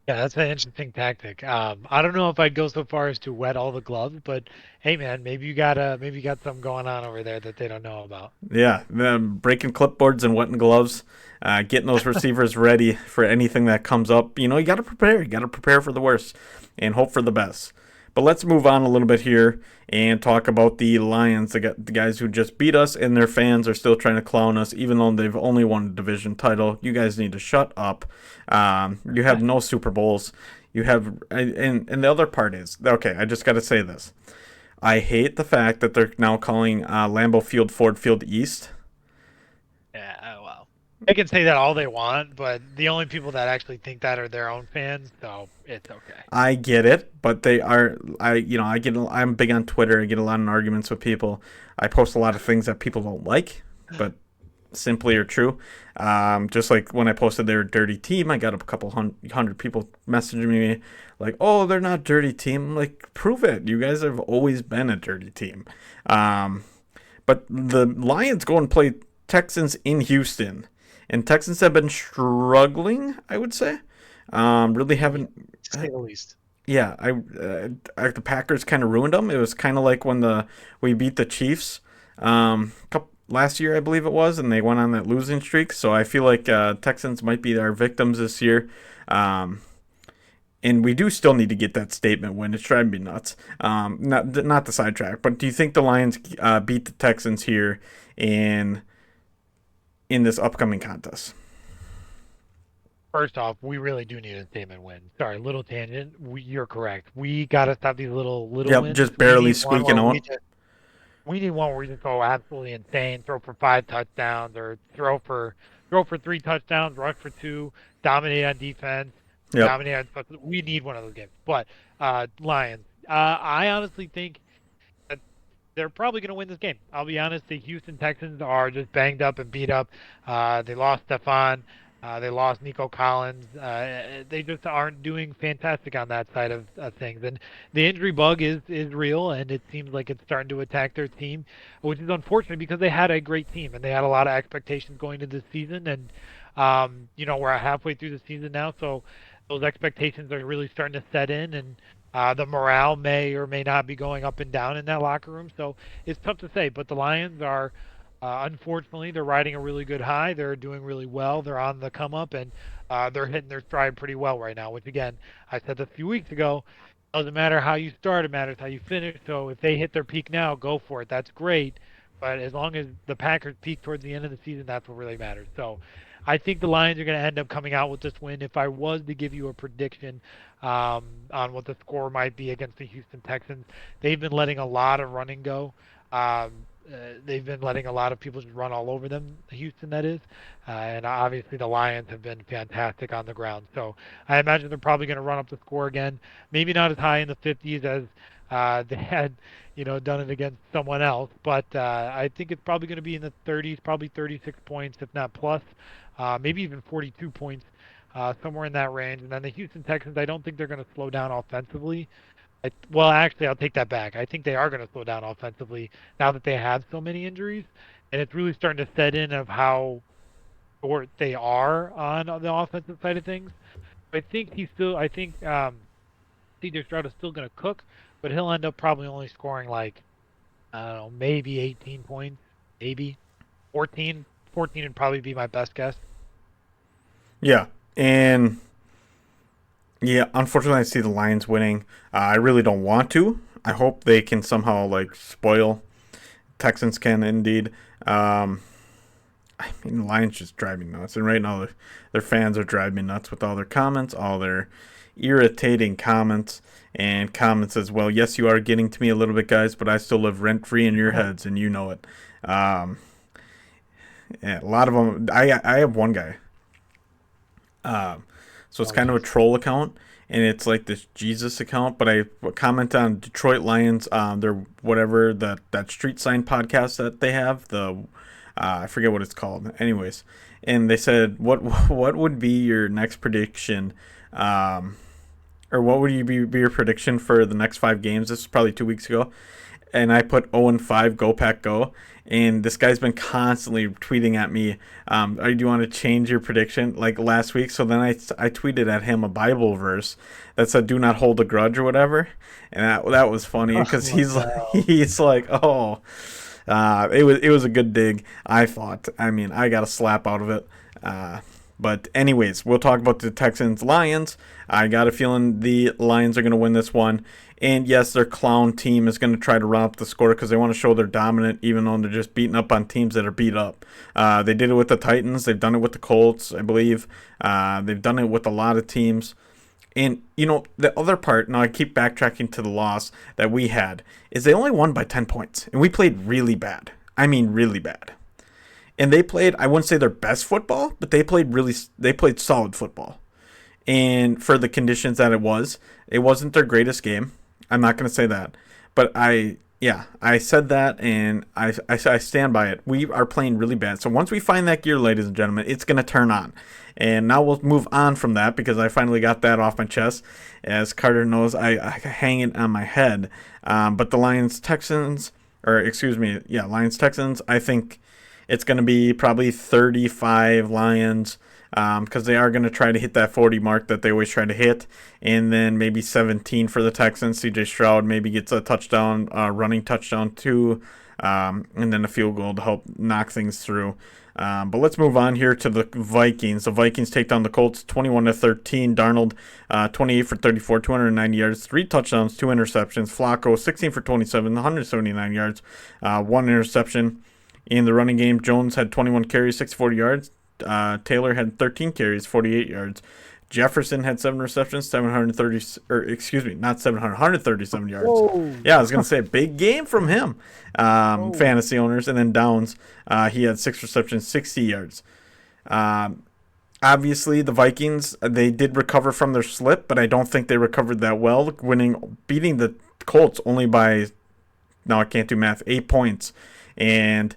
Yeah, that's an interesting tactic. I don't know if I'd go so far as to wet all the gloves, but hey, man, maybe you got something going on over there that they don't know about. Yeah, breaking clipboards and wetting gloves, getting those receivers ready for anything that comes up. You got to prepare. You got to prepare for the worst and hope for the best. But let's move on a little bit here and talk about the Lions, the guys who just beat us, and their fans are still trying to clown us, even though they've only won a division title. You guys need to shut up. You have no Super Bowls. You have, and the other part is, okay, I just got to say this. I hate the fact that they're now calling Lambeau Field Ford Field East. Yeah, well, they can say that all they want, but the only people that actually think that are their own fans, so it's okay. I get it, but they are. I'm big on Twitter. I get a lot of arguments with people. I post a lot of things that people don't like, but simply are true. Just like when I posted their dirty team, I got a couple hundred people messaging me like, "Oh, they're not dirty team." I'm like, prove it. You guys have always been a dirty team. But the Lions go and play Texans in Houston, and Texans have been struggling, I would say. Really haven't. To say the least. Yeah, the Packers kind of ruined them. It was kind of like when we beat the Chiefs last year, I believe it was, and they went on that losing streak. So I feel like Texans might be our victims this year. And we do still need to get that statement win. It's driving me nuts. Not the sidetrack, but do you think the Lions beat the Texans here in this upcoming contest? First off, we really do need a statement win. Sorry, little tangent. You're correct. We got to stop these little Yep, wins. just We barely need one squeaking where out. we need one where we just go absolutely insane, throw for 5 touchdowns, or throw for 3 touchdowns, rush for 2, dominate on defense, Yep. dominate on special. We need one of those games. But Lions, I honestly think that they're probably going to win this game. I'll be honest. The Houston Texans are just banged up and beat up. They lost Stephon. They lost Nico Collins. They just aren't doing fantastic on that side of things. And the injury bug is real, and it seems like it's starting to attack their team, which is unfortunate because they had a great team and they had a lot of expectations going into this season. And we're halfway through the season now, so those expectations are really starting to set in, and the morale may or may not be going up and down in that locker room. So it's tough to say, but the Lions are. Unfortunately, they're riding a really good high. They're doing really well. They're on the come up, and they're hitting their stride pretty well right now. Which, again, I said a few weeks ago, doesn't matter how you start, it matters how you finish. So if they hit their peak now, go for it. That's great. But as long as the Packers peak towards the end of the season, that's what really matters. So I think the Lions are going to end up coming out with this win. If I was to give you a prediction on what the score might be against the Houston Texans, they've been letting a lot of running go. They've been letting a lot of people just run all over them, Houston, that is. And obviously the Lions have been fantastic on the ground. So I imagine they're probably going to run up the score again. Maybe not as high in the 50s as they had, done it against someone else. But I think it's probably going to be in the 30s, probably 36 points, if not plus, maybe even 42 points, somewhere in that range. And then the Houston Texans, I don't think they're going to slow down offensively. Well, actually, I'll take that back. I think they are going to slow down offensively now that they have so many injuries, and it's really starting to set in of how short they are on the offensive side of things. I think CJ Stroud is still going to cook, but he'll end up probably only scoring like, I don't know, maybe 18 points, maybe 14. 14 would probably be my best guess. Yeah, and yeah, unfortunately, I see the Lions winning. I really don't want to. I hope they can somehow spoil. Texans can indeed. The Lions just drive me nuts, and right now their fans are driving me nuts with all their comments, all their irritating comments, and comments as well. Yes, you are getting to me a little bit, guys, but I still live rent free in your heads, and you know it. Yeah, a lot of them. I have one guy. So it's kind of a troll account, and it's like this Jesus account. But I comment on Detroit Lions, their whatever that street sign podcast that they have. I forget what it's called. Anyways, and they said what would be your next prediction, or what would be your prediction for the next 5 games? This was probably 2 weeks ago, and I put 0-5, go Pack go. And this guy's been constantly tweeting at me, do you want to change your prediction like last week? So then I tweeted at him a Bible verse that said, do not hold a grudge or whatever. And that was funny because he's like, oh, it was a good dig, I thought. I mean, I got a slap out of it. But anyways, we'll talk about the Texans Lions. I got a feeling the Lions are going to win this one. And yes, their clown team is going to try to run up the score because they want to show they're dominant, even though they're just beating up on teams that are beat up. They did it with the Titans. They've done it with the Colts, I believe. They've done it with a lot of teams. And, the other part, now I keep backtracking to the loss that we had, is they only won by 10 points. And we played really bad. I mean, really bad. And they played, I wouldn't say their best football, but they played solid football. And for the conditions that it wasn't their greatest game. I'm not going to say that. But I said that, and I stand by it. We are playing really bad. So once we find that gear, ladies and gentlemen, it's going to turn on. And now we'll move on from that because I finally got that off my chest. As Carter knows, I hang it on my head. But the Lions-Texans, I think it's going to be probably 35 Lions because they are going to try to hit that 40 mark that they always try to hit. And then maybe 17 for the Texans. C.J. Stroud maybe gets a touchdown, running touchdown too, and then a field goal to help knock things through. But let's move on here to the Vikings. The Vikings take down the Colts 21-13. Darnold 28 for 34, 290 yards, 3 touchdowns, 2 interceptions. Flacco 16 for 27, 179 yards, 1 interception. In the running game, Jones had 21 carries, 64 yards. Taylor had 13 carries, 48 yards. Jefferson had 7 receptions, 137 yards. Whoa. Yeah, I was going to say a big game from him, fantasy owners. And then Downs, he had 6 receptions, 60 yards. Obviously, the Vikings, they did recover from their slip, but I don't think they recovered that well, beating the Colts only by, no, I can't do math, 8 points. And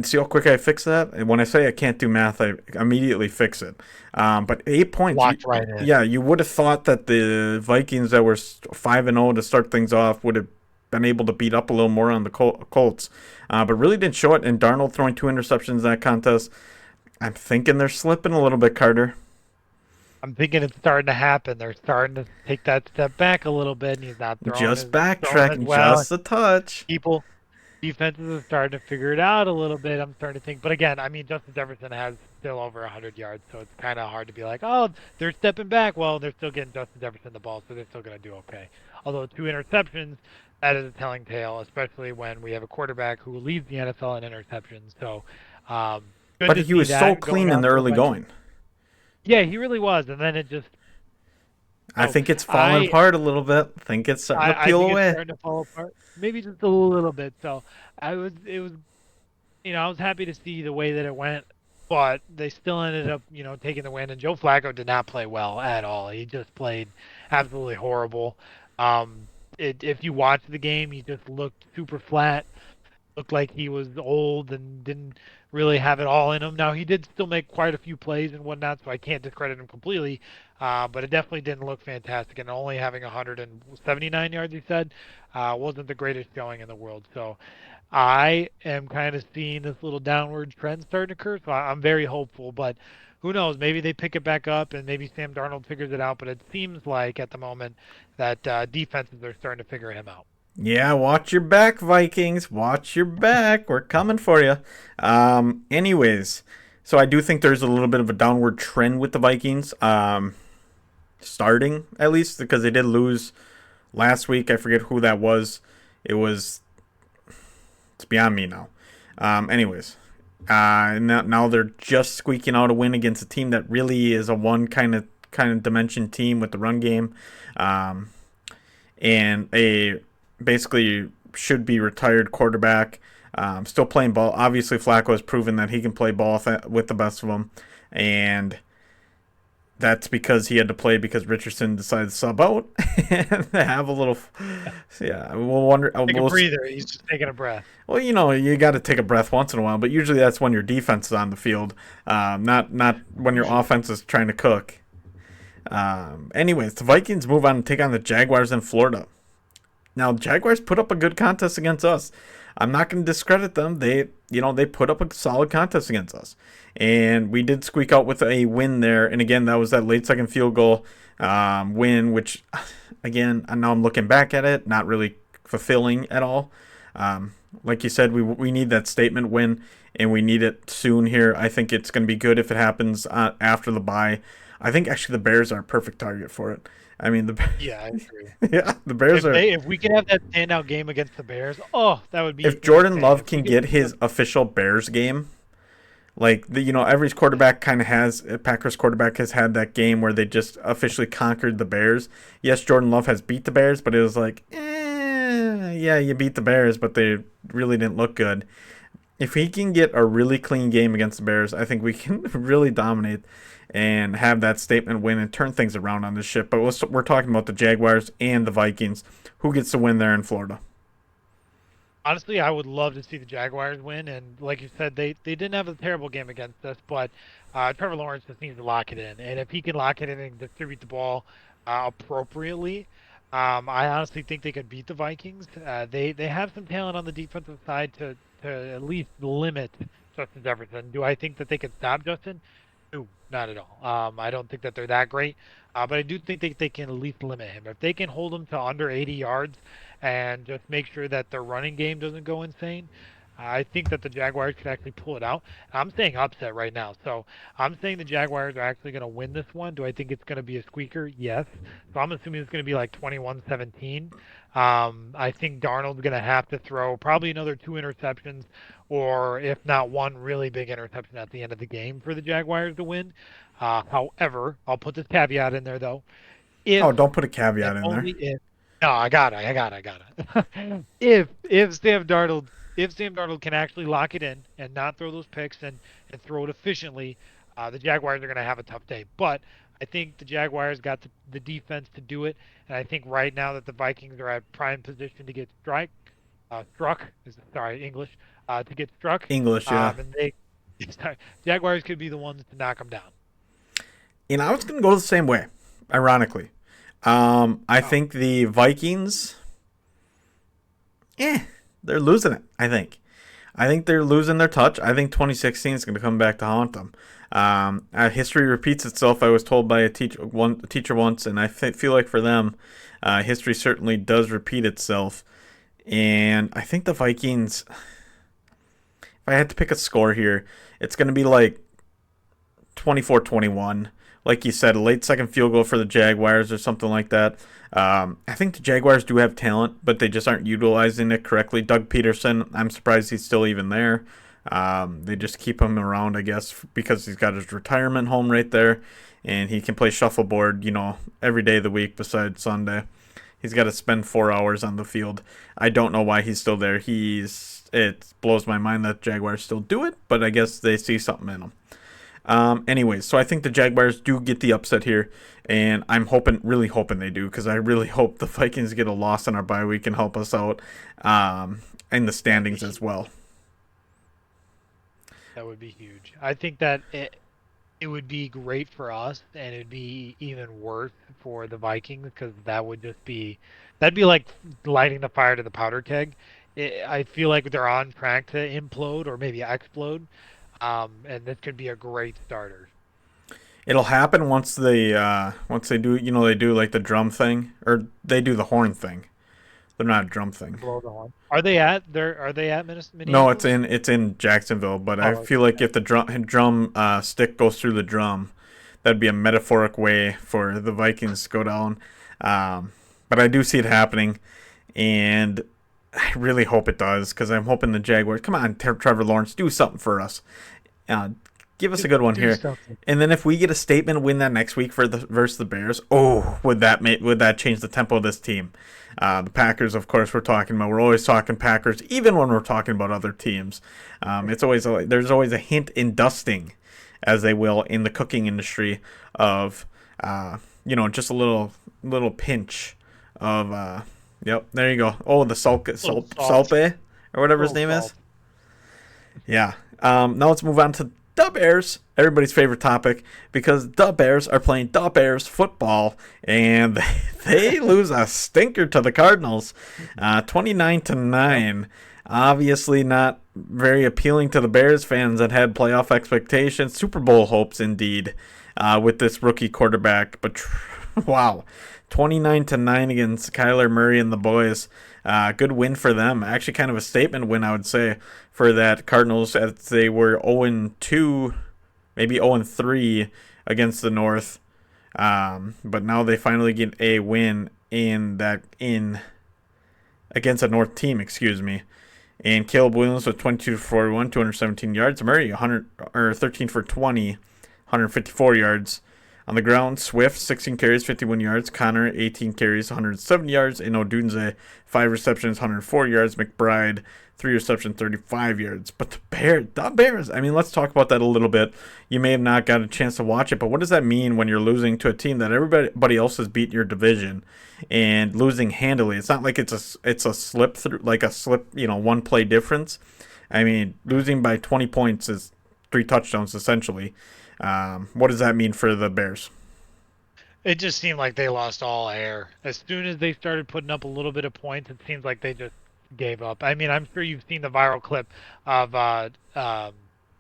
see how quick I fix that? And when I say I can't do math, I immediately fix it. But 8 points. Walked right in. Yeah, you would have thought that the Vikings that were 5-0 to start things off would have been able to beat up a little more on the Colts. But really didn't show it. And Darnold throwing 2 interceptions in that contest. I'm thinking they're slipping a little bit, Carter. I'm thinking it's starting to happen. They're starting to take that step back a little bit, and he's not throwing Just throwing backtracking well. just a touch. Defenses are starting to figure it out a little bit. I'm starting to think. But again, I mean, Justin Jefferson has still over 100 yards, so it's kind of hard to be like, oh, they're stepping back. Well, they're still getting Justin Jefferson the ball, so they're still going to do okay. Although 2 interceptions, that is a telling tale, especially when we have a quarterback who leads the NFL in interceptions. So, good But to he see was so that clean going in the out early so going. Yeah, he really was, and then it just. I think it's falling apart a little bit. I think it's starting to peel away. It's starting to fall apart, maybe just a little bit. So I was happy to see the way that it went, but they still ended up, taking the win. And Joe Flacco did not play well at all. He just played absolutely horrible. If you watch the game, he just looked super flat. Looked like he was old and didn't really have it all in him. Now he did still make quite a few plays and whatnot, so I can't discredit him completely. But it definitely didn't look fantastic, and only having 179 yards, he said, wasn't the greatest showing in the world. So I am kind of seeing this little downward trend starting to occur. So I'm very hopeful, but who knows? Maybe they pick it back up, and maybe Sam Darnold figures it out. But it seems like at the moment that defenses are starting to figure him out. Yeah, watch your back, Vikings. Watch your back. We're coming for you. Anyways, so I do think there's a little bit of a downward trend with the Vikings. Starting, at least, because they did lose last week. I forget who that was. It's beyond me now. Anyways, now they're just squeaking out a win against a team that really is a one kind of dimension team with the run game. And a basically should be retired quarterback, still playing ball. Obviously, Flacco has proven that he can play ball with the best of them, and that's because he had to play because Richardson decided to sub out and have a little. Yeah, we'll wonder. Take a breather. He's just taking a breath. Well, you got to take a breath once in a while, but usually that's when your defense is on the field, not when your offense is trying to cook. Anyways, the Vikings move on and take on the Jaguars in Florida. Now, Jaguars put up a good contest against us. I'm not going to discredit them. They put up a solid contest against us. And we did squeak out with a win there. And again, that was that late second field goal win, which, again, now I'm looking back at it, not really fulfilling at all. Like you said, we need that statement win. and we need it soon here. I think it's going to be good if it happens after the bye. I think actually the Bears are a perfect target for it. I mean, Yeah, I agree. yeah, the Bears are. If we could have that standout game against the Bears, oh, that would be If Jordan insane. Love If we can could get beat his them, official Bears game, like every quarterback kind of has, Packers quarterback has had that game where they just officially conquered the Bears. Yes, Jordan Love has beat the Bears, but it was like, yeah, you beat the Bears, but they really didn't look good. If he can get a really clean game against the Bears, I think we can really dominate and have that statement win and turn things around on this ship. But we're talking about the Jaguars and the Vikings. Who gets the win there in Florida? honestly, I would love to see the Jaguars win. And like you said, they didn't have a terrible game against us, but Trevor Lawrence just needs to lock it in. And if he can lock it in and distribute the ball appropriately, I honestly think they could beat the Vikings. They have some talent on the defensive side to at least limit Justin Jefferson. Do I think that they could stop Justin? No, not at all. I don't think that they're that great, but I do think they can at least limit him. If they can hold him to under 80 yards and just make sure that their running game doesn't go insane, I think that the Jaguars could actually pull it out. I'm saying upset right now. So I'm saying the Jaguars are actually going to win this one. Do I think it's going to be a squeaker? Yes. So I'm assuming it's going to be like 21-17. I think Darnold's going to have to throw probably another two interceptions, or if not one really big interception at the end of the game for the Jaguars to win. However, I'll put this caveat in there though. If Oh, don't put a and caveat in only there. if. No, I got it. If Sam Darnold can actually lock it in and not throw those picks and throw it efficiently, the Jaguars are going to have a tough day. But I think the Jaguars got the defense to do it, and I think right now that the Vikings are at prime position to get struck is sorry English, to get struck, English, yeah. and they sorry, Jaguars could be the ones to knock them down. I was going to go the same way, ironically. I Oh, think the Vikings, they're losing it, I think. I think they're losing their touch. I think 2016 is going to come back to haunt them. History repeats itself. I was told by a teacher once, and I feel like for them, history certainly does repeat itself. And I think the Vikings, if I had to pick a score here, it's going to be like 24-21. Like you said, a late second field goal for the Jaguars or something like that. I think the Jaguars do have talent, but they just aren't utilizing it correctly. Doug Peterson, I'm surprised he's still even there. They just keep him around, I guess, because he's got his retirement home right there, and he can play shuffleboard, every day of the week besides Sunday. He's got to spend 4 hours on the field. I don't know why he's still there. It blows my mind that Jaguars still do it, but I guess they see something in him. Anyways, so I think the Jaguars do get the upset here, and I'm really hoping they do, because I really hope the Vikings get a loss on our bye week and help us out in the that'd be standings as huge. well. That would be huge. I think that it would be great for us, and it'd be even worse for the Vikings because that'd be like lighting the fire to the powder keg. I feel like they're on track to implode or maybe explode, and this could be a great starter. It'll happen once they do they do like the drum thing, or they do the horn thing. They're not a drum thing. Blow the horn. Are they at No, Minneapolis? it's in Jacksonville, but I Oh, it's feel in like if the Jacksonville. drum stick goes through the drum, that'd be a metaphoric way for the Vikings to go down. But I do see it happening, and I really hope it does, because I'm hoping the Jaguars. Come on, Trevor Lawrence, do something for us. Uh, Give us a good one Do here. something. And then if we get a statement win that next week for the versus the Bears, would that change the tempo of this team? The Packers, of course, we're talking about. We're always talking Packers, even when we're talking about other teams. There's always a hint in dusting, as they will in the cooking industry, of just a little pinch of yep. There you go. Oh, the Little salt. salpe or whatever his Little name is. salt. Yeah. Now let's move on to the Bears, everybody's favorite topic, because the Bears are playing the Bears football, and they lose a stinker to the Cardinals, 29-9. Obviously, not very appealing to the Bears fans that had playoff expectations, Super Bowl hopes, indeed, with this rookie quarterback. But Wow, 29-9 against Kyler Murray and the boys. Good win for them. Actually, kind of a statement win, I would say, for that Cardinals, as they were 0-2, maybe 0-3 against the North. But now they finally get a win in against a North team. Excuse me. And Caleb Williams with 22 for 41, 217 yards. Murray 100 or 13 for 20, 154 yards. On the ground, Swift 16 carries, 51 yards. Connor 18 carries, 107 yards. And Odunze 5 receptions, 104 yards. McBride 3 receptions, 35 yards. But the Bears. I mean, let's talk about that a little bit. You may have not got a chance to watch it, but what does that mean when you're losing to a team that everybody else has beat your division and losing handily? It's not like it's a slip through, like a slip, one play difference. I mean, losing by 20 points is 3 touchdowns essentially. What does that mean for the Bears? It just seemed like they lost all air. As soon as they started putting up a little bit of points, it seems like they just gave up. I mean, I'm sure you've seen the viral clip of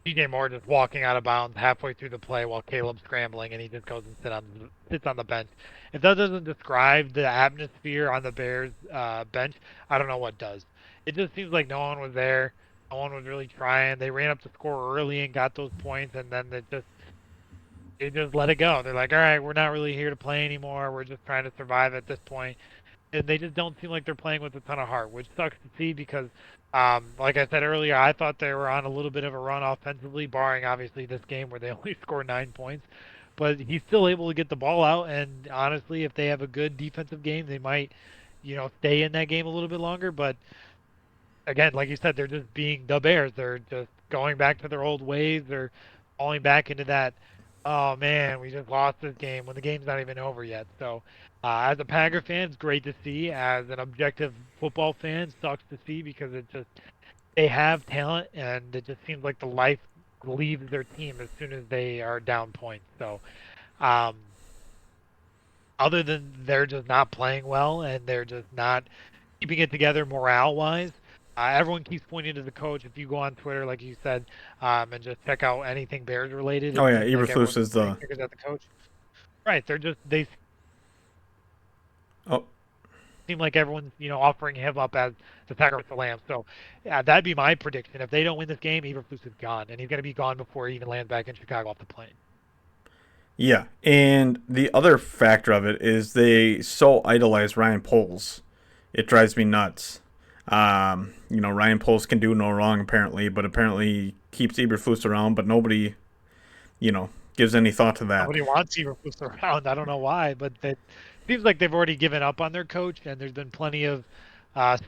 DJ Moore just walking out of bounds halfway through the play while Caleb's scrambling, and he just goes and sits on the bench. If that doesn't describe the atmosphere on the Bears bench, I don't know what does. It just seems like no one was there. No one was really trying. They ran up the score early and got those points, and then they just let it go. They're like, all right, we're not really here to play anymore. We're just trying to survive at this point. And they just don't seem like they're playing with a ton of heart, which sucks to see because, like I said earlier, I thought they were on a little bit of a run offensively, barring obviously this game where they only scored 9 points. But he's still able to get the ball out. And honestly, if they have a good defensive game, they might, stay in that game a little bit longer. But again, like you said, they're just being the Bears. They're just going back to their old ways. They're falling back into that, oh man, we just lost this game when the game's not even over yet. So, as a Packer fan, it's great to see. As an objective football fan, sucks to see because they have talent, and it just seems like the life leaves their team as soon as they are down points. So, um, other than they're just not playing well and they're just not keeping it together morale wise. Everyone keeps pointing to the coach. If you go on Twitter, like you said, and just check out anything Bears related, Oh it yeah, seems like Eberflus everyone's is pointing the. fingers at the coach. Right? They Oh seem like everyone's offering him up as the sacrifice of the lamb. So yeah, that'd be my prediction. If they don't win this game, Eberflus is gone, and he's going to be gone before he even lands back in Chicago off the plane. yeah, and the other factor of it is they so idolize Ryan Poles. It drives me nuts. Ryan Poles can do no wrong apparently, but apparently he keeps Eberflus around, but nobody, gives any thought to that. Nobody wants Eberflus around. I don't know why, but it seems like they've already given up on their coach, and there's been plenty of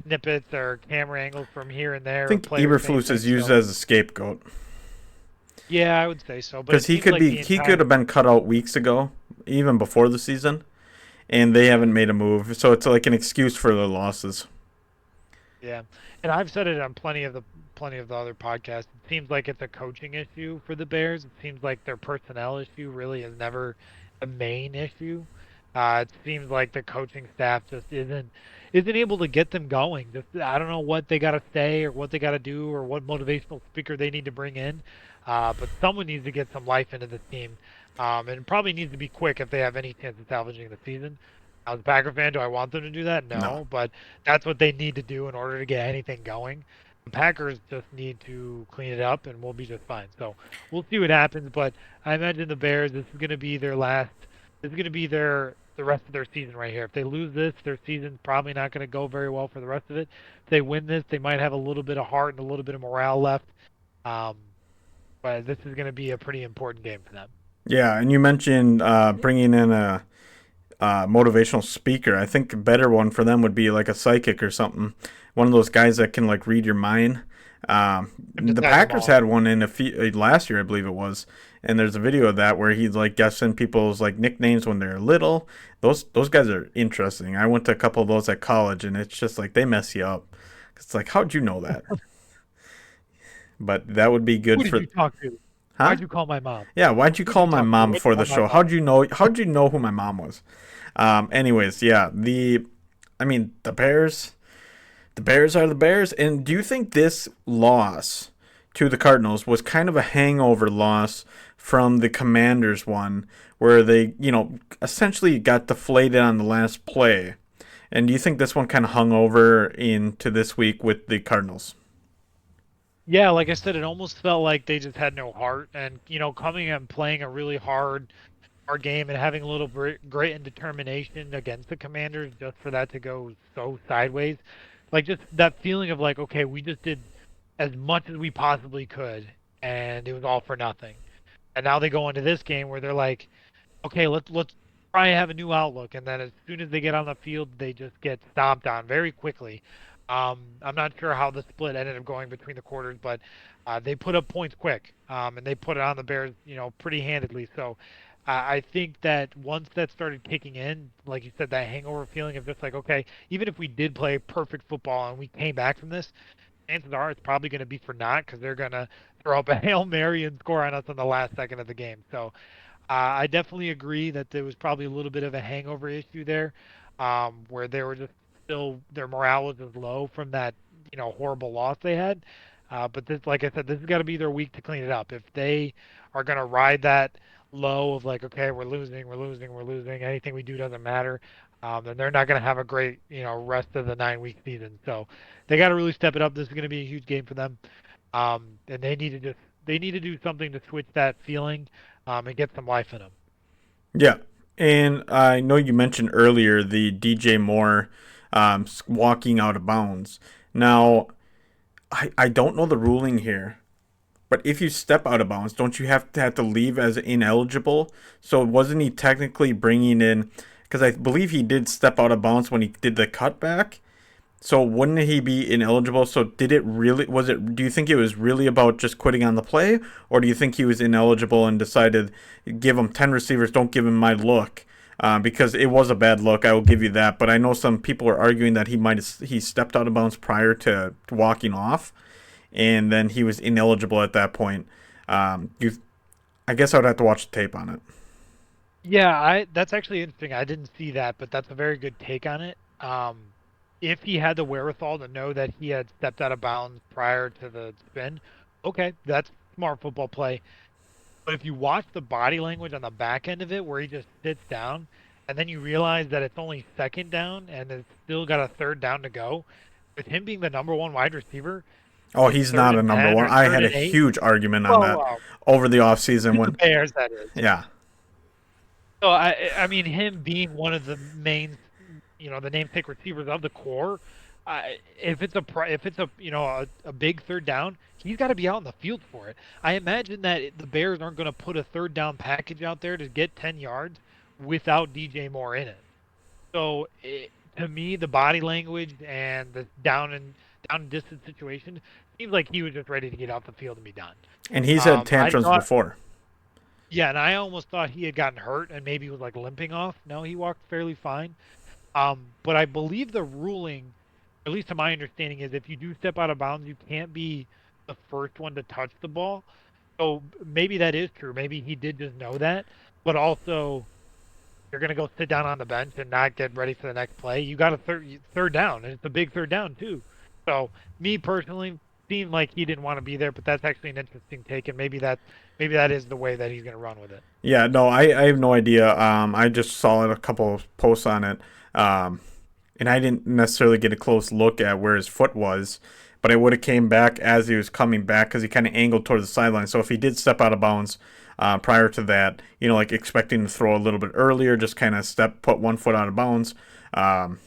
snippets or camera angles from here and I there of think players saying Eberflus is things. used So as a scapegoat yeah, I would say so. But because it seems like the he could have entire been cut out weeks ago, even before the season, and they haven't made a move. So it's like an excuse for their losses. yeah, and I've said it on plenty of the other podcasts. It seems like it's a coaching issue for the Bears. It seems like their personnel issue really is never a main issue. It seems like the coaching staff just isn't able to get them going. Just I don't know what they got to say or what they got to do or what motivational speaker they need to bring in. But someone needs to get some life into this team, and it probably needs to be quick if they have any chance of salvaging the season. As a Packer fan, do I want them to do that? No. No, but that's what they need to do in order to get anything going. The Packers just need to clean it up, and we'll be just fine. So we'll see what happens. But I imagine the Bears. This is going to be their last. This is going to be the rest of their season right here. If they lose this, their season's probably not going to go very well for the rest of it. If they win this, they might have a little bit of heart and a little bit of morale left. Um, but this is going to be a pretty important game for them. Yeah, and you mentioned bringing in a motivational speaker. I think a better one for them would be like a psychic or something. One of those guys that can like read your mind. The Packers had one in last year, I believe it was, and there's a video of that where he's like guessing people's like nicknames when they're little. Those guys are interesting. I went to a couple of those at college, and it's just like they mess you up. It's like, how'd you know that? But that would be good Who did for. you talk to? Huh? Why'd you call my mom? Yeah, why'd you Who did call you my talk to? mom Why'd you before the call my show? mom? How'd you know? How'd you know who my mom was? Anyways, yeah, I mean, the Bears are the Bears. And do you think this loss to the Cardinals was kind of a hangover loss from the Commanders one, where they, essentially got deflated on the last play. And do you think this one kind of hung over into this week with the Cardinals? Yeah, like I said, it almost felt like they just had no heart, and coming and playing a really hard game and having a little grit and determination against the Commanders, just for that to go so sideways, like just that feeling of like, okay, we just did as much as we possibly could, and it was all for nothing. And now they go into this game where they're like, okay, let's try and have a new outlook. And then as soon as they get on the field, they just get stomped on very quickly. I'm not sure how the split ended up going between the quarters, but they put up points quick, and they put it on the Bears, pretty handedly. So I think that once that started kicking in, like you said, that hangover feeling of just like, okay, even if we did play perfect football and we came back from this, chances are it's probably going to be for naught because they're going to throw up a Hail Mary and score on us on the last second of the game. So I definitely agree that there was probably a little bit of a hangover issue there, where they were just still their morale was just low from that horrible loss they had. But this, like I said, this has got to be their week to clean it up. If they are going to ride that low of like, okay, we're losing, we're losing, we're losing, anything we do doesn't matter, then they're not going to have a great rest of the 9 week season. So they got to really step it up. This is going to be a huge game for them, and they need to do something to switch that feeling, and get some life in them. Yeah. And I know you mentioned earlier the DJ Moore walking out of bounds. Now, I don't know the ruling here, but if you step out of bounds, don't you have to leave as ineligible? So wasn't he technically bringing in? Because I believe he did step out of bounds when he did the cutback. So wouldn't he be ineligible? So did it really? Was it? Do you think it was really about just quitting on the play, or do you think he was ineligible and decided give him 10 receivers, don't give him my look? Because it was a bad look, I will give you that. But I know some people are arguing that he stepped out of bounds prior to walking off, and then he was ineligible at that point. You, I guess I would have to watch the tape on it. Yeah, I that's actually interesting. I didn't see that, but that's a very good take on it. If he had the wherewithal to know that he had stepped out of bounds prior to the spin, okay, that's smart football play. But if you watch the body language on the back end of it, where he just sits down, and then you realize that it's only second down and it's still got a third down to go, with him being the number one wide receiver, Oh, it's he's third not a and number 10 one. or I third had a and eight. huge argument on Well, that over the offseason to the when, Bears, that is. yeah. So I mean, him being one of the main, the namesake receivers of the core, if it's if it's a big third down, he's got to be out in the field for it. I imagine that the Bears aren't going to put a third down package out there to get 10 yards without DJ Moore in it. So to me, the body language and the down and distance situation seems like he was just ready to get off the field and be done. And he's had I tantrums thought before. Yeah, and I almost thought he had gotten hurt and maybe was like limping off. No, he walked fairly fine. But I believe the ruling, at least to my understanding, is if you do step out of bounds, you can't be the first one to touch the ball. So maybe that is true. Maybe he did just know that, but also you're gonna go sit down on the bench and not get ready for the next play. You got a third down, and it's a big third down too. So me personally, seemed like he didn't want to be there, but that's actually an interesting take, and maybe that is the way that he's gonna run with it. Yeah, no, I have no idea. I just saw a couple of posts on it, um, and I didn't necessarily get a close look at where his foot was, but I would have came back as he was coming back because he kind of angled towards the sideline. So if he did step out of bounds prior to that, like expecting to throw a little bit earlier, just kind of put one foot out of bounds. Um,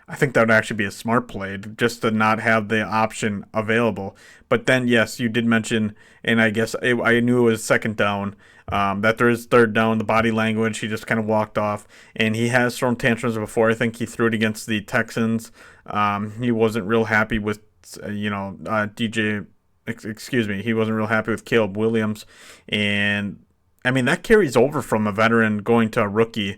I think that would actually be a smart play just to not have the option available. But then, yes, you did mention, and I guess I knew it was second down, that there is third down. The body language, he just kind of walked off, and he has thrown tantrums before. I think he threw it against the Texans. He wasn't real happy with, DJ. Excuse me, he wasn't real happy with Caleb Williams, and I mean, that carries over from a veteran going to a rookie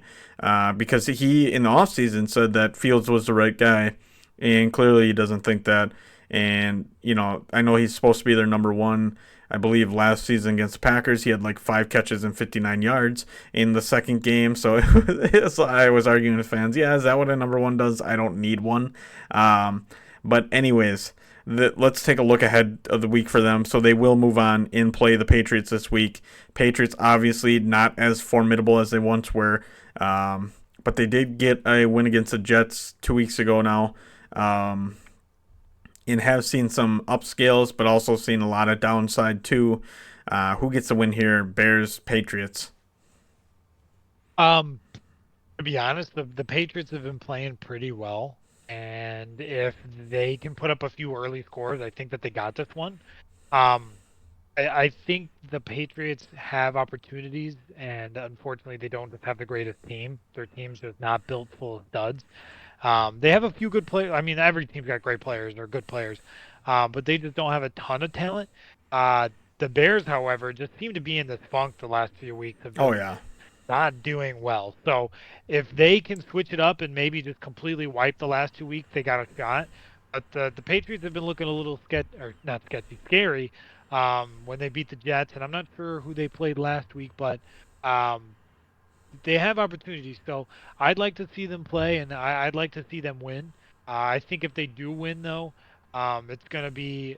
because he, in the offseason, said that Fields was the right guy, and clearly he doesn't think that. And, I know he's supposed to be their number one. I believe last season against the Packers, he had like 5 catches and 59 yards in the second game. So, so I was arguing with fans, yeah, is that what a number one does? I don't need one. But, anyways, let's take a look ahead of the week for them. So they will move on and play the Patriots this week. Patriots obviously not as formidable as they once were, but they did get a win against the Jets 2 weeks ago now. Um, and have seen some upscales, but also seen a lot of downside too. Who gets the win here? Bears, Patriots. Um, to be honest, the Patriots have been playing pretty well, and if they can put up a few early scores, I think that they got this one. Um, I think the Patriots have opportunities, and unfortunately, they don't just have the greatest team. Their team's just not built full of studs. They have a few good players. I mean, every team's got great players or good players, but they just don't have a ton of talent. Uh, the Bears, however, just seem to be in this funk the last few weeks of Oh just yeah, not doing well. So if they can switch it up and maybe just completely wipe the last 2 weeks, they got a shot. But the Patriots have been looking a little or not sketchy, scary when they beat the Jets, and I'm not sure who they played last week, but um, they have opportunities. So I'd like to see them play, and I'd like to see them win. I think if they do win, though, it's going to be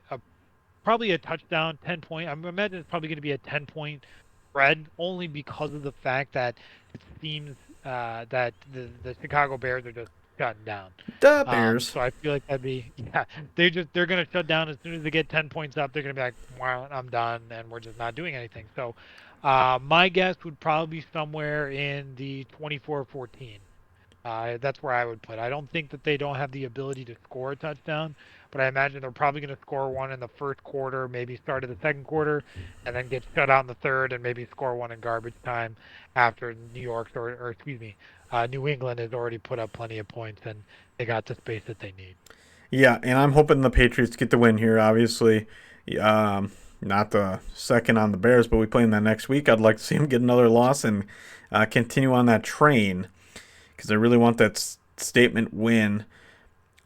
probably a touchdown, 10 point. I imagine it's probably going to be a 10-point spread only because of the fact that it seems that the Chicago Bears are just shutting down. the Bears. So I feel like that'd be yeah, they're gonna shut down as soon as they get 10 points up. They're gonna be like, wow, I'm done, and we're just not doing anything. So my guess would probably be somewhere in the 24-14. That's where I would put. I don't think that they don't have the ability to score a touchdown, but I imagine they're probably going to score one in the first quarter, maybe start of the second quarter, and then get shut out in the third, and maybe score one in garbage time after New York or excuse me, New England has already put up plenty of points and they got the space that they need. Yeah, and I'm hoping the Patriots get the win here. Obviously, not the second on the Bears, but we play them that next week. I'd like to see them get another loss and continue on that train because I really want that statement win.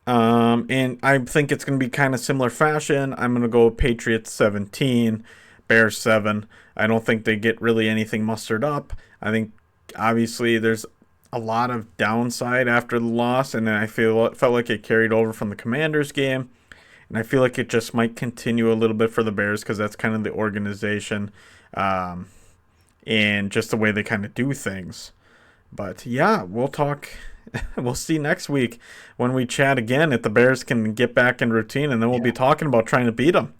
And I think it's going to be kind of similar fashion. I'm going to go Patriots 17, Bears 7. I don't think they get really anything mustered up. I think obviously there's a lot of downside after the loss, and I felt like it carried over from the Commanders game, and I feel like it just might continue a little bit for the Bears because that's kind of the organization, um, and just the way they kind of do things. But yeah, we'll talk. We'll see next week when we chat again if the Bears can get back in routine, and then we'll be Yeah. talking about trying to beat them.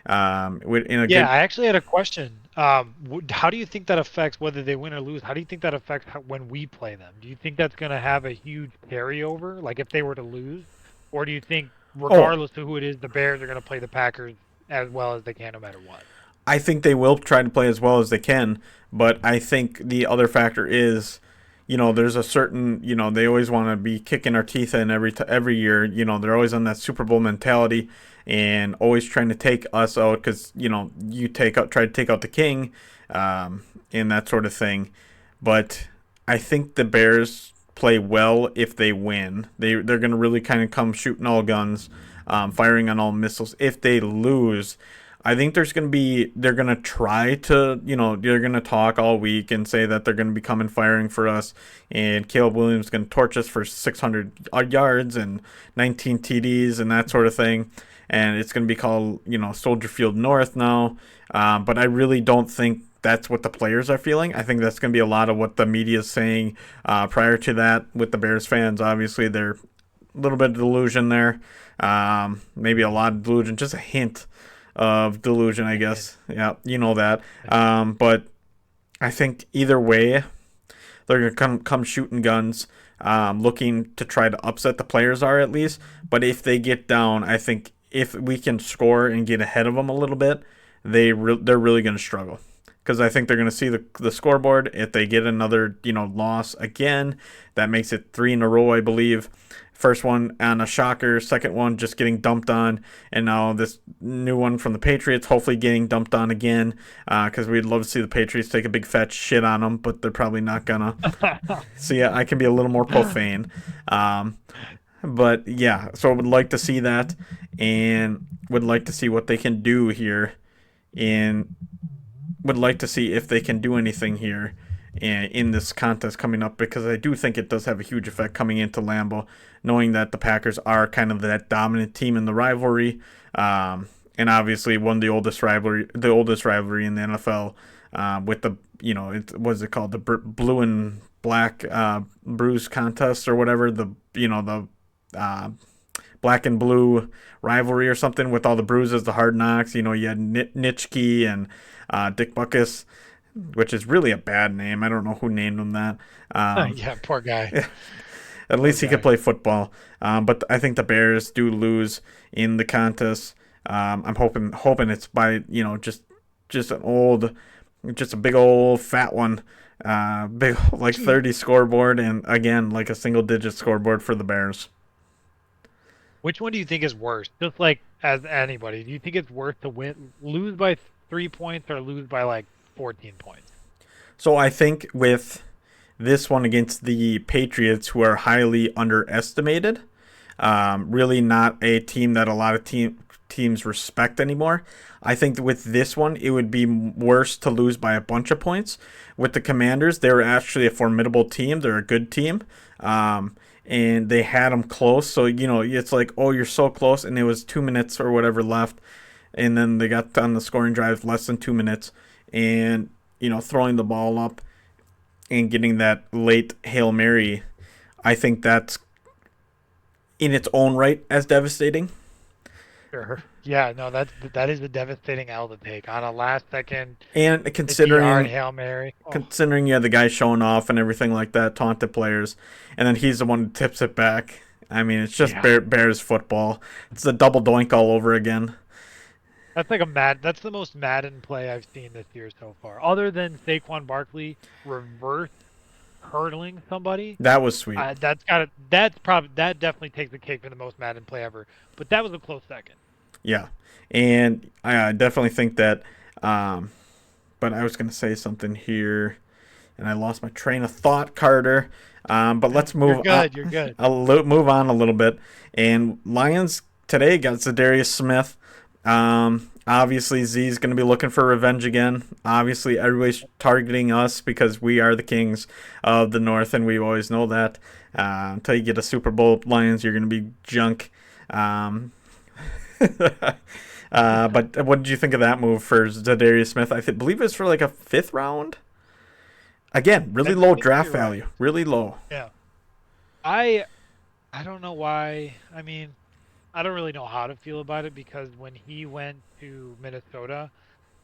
In a Yeah, good. I actually had a question. How do you think that affects whether they win or lose? How do you think that affects when we play them? Do you think that's going to have a huge carryover, like if they were to lose, or do you think, Oh, regardless of who it is, the Bears are going to play the Packers as well as they can, no matter what? I think they will try to play as well as they can, but I think the other factor is, there's a certain, they always want to be kicking our teeth in every year. They're always on that Super Bowl mentality and always trying to take us out because you try to take out the king, and that sort of thing. But I think the Bears play well if they win. They're going to really kind of come shooting all guns, firing on all missiles. If they lose, I think they're going to try to, they're going to talk all week and say that they're going to be coming firing for us. And Caleb Williams is going to torch us for 600 yards and 19 TDs and that sort of thing. And it's going to be called, Soldier Field North now. But I really don't think that's what the players are feeling. I think that's going to be a lot of what the media is saying prior to that with the Bears fans. Obviously, they're a little bit of delusion there. Maybe a lot of delusion, just a hint of delusion, I And guess. Yeah, you know that. But I think either way, they're gonna come shooting guns, looking to try to upset the players are at least. But if they get down, I think if we can score and get ahead of them a little bit, they're really gonna struggle. Because I think they're going to see the scoreboard. If they get another loss again, that makes it 3 in a row, I believe. First one on a shocker, second one just getting dumped on, and now this new one from the Patriots, hopefully getting dumped on again. Because we'd love to see the Patriots take a big fat shit on them, but they're probably not gonna. So yeah, I can be a little more profane. Um, but yeah, so I would like to see that, and would like to see what they can do here in would like to see if they can do anything here in this contest coming up, because I do think it does have a huge effect coming into Lambeau, knowing that the Packers are kind of that dominant team in the rivalry, and obviously one of the oldest rivalry in the NFL, with the what's it called, the blue and black bruise contest or whatever, the black and blue rivalry or something, with all the bruises, the hard knocks. You had Nitschke and Dick Buckus, which is really a bad name. I don't know who named him that. Yeah, poor guy. At Poor least he could guy. play football. But I think the Bears do lose in the contest. I'm hoping it's by just an old, just a big old fat one, big like 30 scoreboard, and again like a single digit scoreboard for the Bears. Which one do you think is worse? Just like as anybody, do you think it's worse to lose by 3 points or lose by like 14 points? So I think with this one against the Patriots, who are highly underestimated, really not a team that a lot of teams respect anymore. I think that with this one, it would be worse to lose by a bunch of points. With the Commanders, they were actually a formidable team. They're a good team. And they had them close. So, it's like, oh, you're so close. And it was 2 minutes or whatever left. And then they got on the scoring drive less than 2 minutes. And, throwing the ball up and getting that late Hail Mary, I think that's in its own right as devastating. Sure. Yeah, no, that is a devastating L to take on a last second And 50-yard considering Hail Mary. Oh, considering you had the guy showing off and everything like that, taunted players, and then he's the one who tips it back. I mean, it's just yeah. Bears football. It's a double doink all over again. That's the most Madden play I've seen this year so far. Other than Saquon Barkley reverse hurdling somebody, That was sweet. that definitely takes the cake for the most Madden play ever. But that was a close second. Yeah, and I definitely think that. But I was gonna say something here, and I lost my train of thought, Carter. But let's You're move on. good. You're good. Move on a little bit. And Lions today got Zadarius Smith. Obviously, Z's going to be looking for revenge again. Obviously, everybody's targeting us because we are the kings of the North, and we always know that. Until you get a Super Bowl, Lions, you're going to be junk. But what did you think of that move for Zadarius Smith? Believe it's for like a fifth round. Again, really I low think draft you're right. value. Really low. Yeah. I I don't know why. I mean, I don't really know how to feel about it because when he went to Minnesota,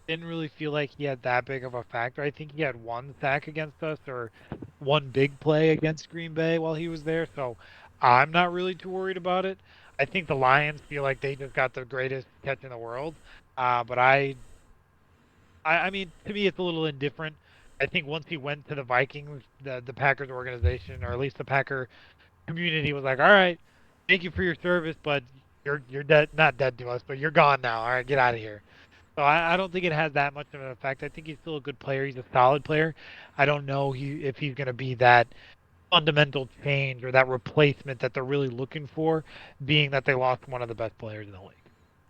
didn't really feel like he had that big of a factor. I think he had one sack against us or one big play against Green Bay while he was there, so I'm not really too worried about it. I think the Lions feel like they just got the greatest catch in the world. But I mean, to me, it's a little indifferent. I think once he went to the Vikings, the Packers organization, or at least the Packer community, was like, "All right, thank you for your service, but you're dead, not dead to us, but you're gone now. All right, get out of here." So I don't think it has that much of an effect. I think he's still a good player. He's a solid player. I don't know if he's going to be that fundamental change or that replacement that they're really looking for, being that they lost one of the best players in the league.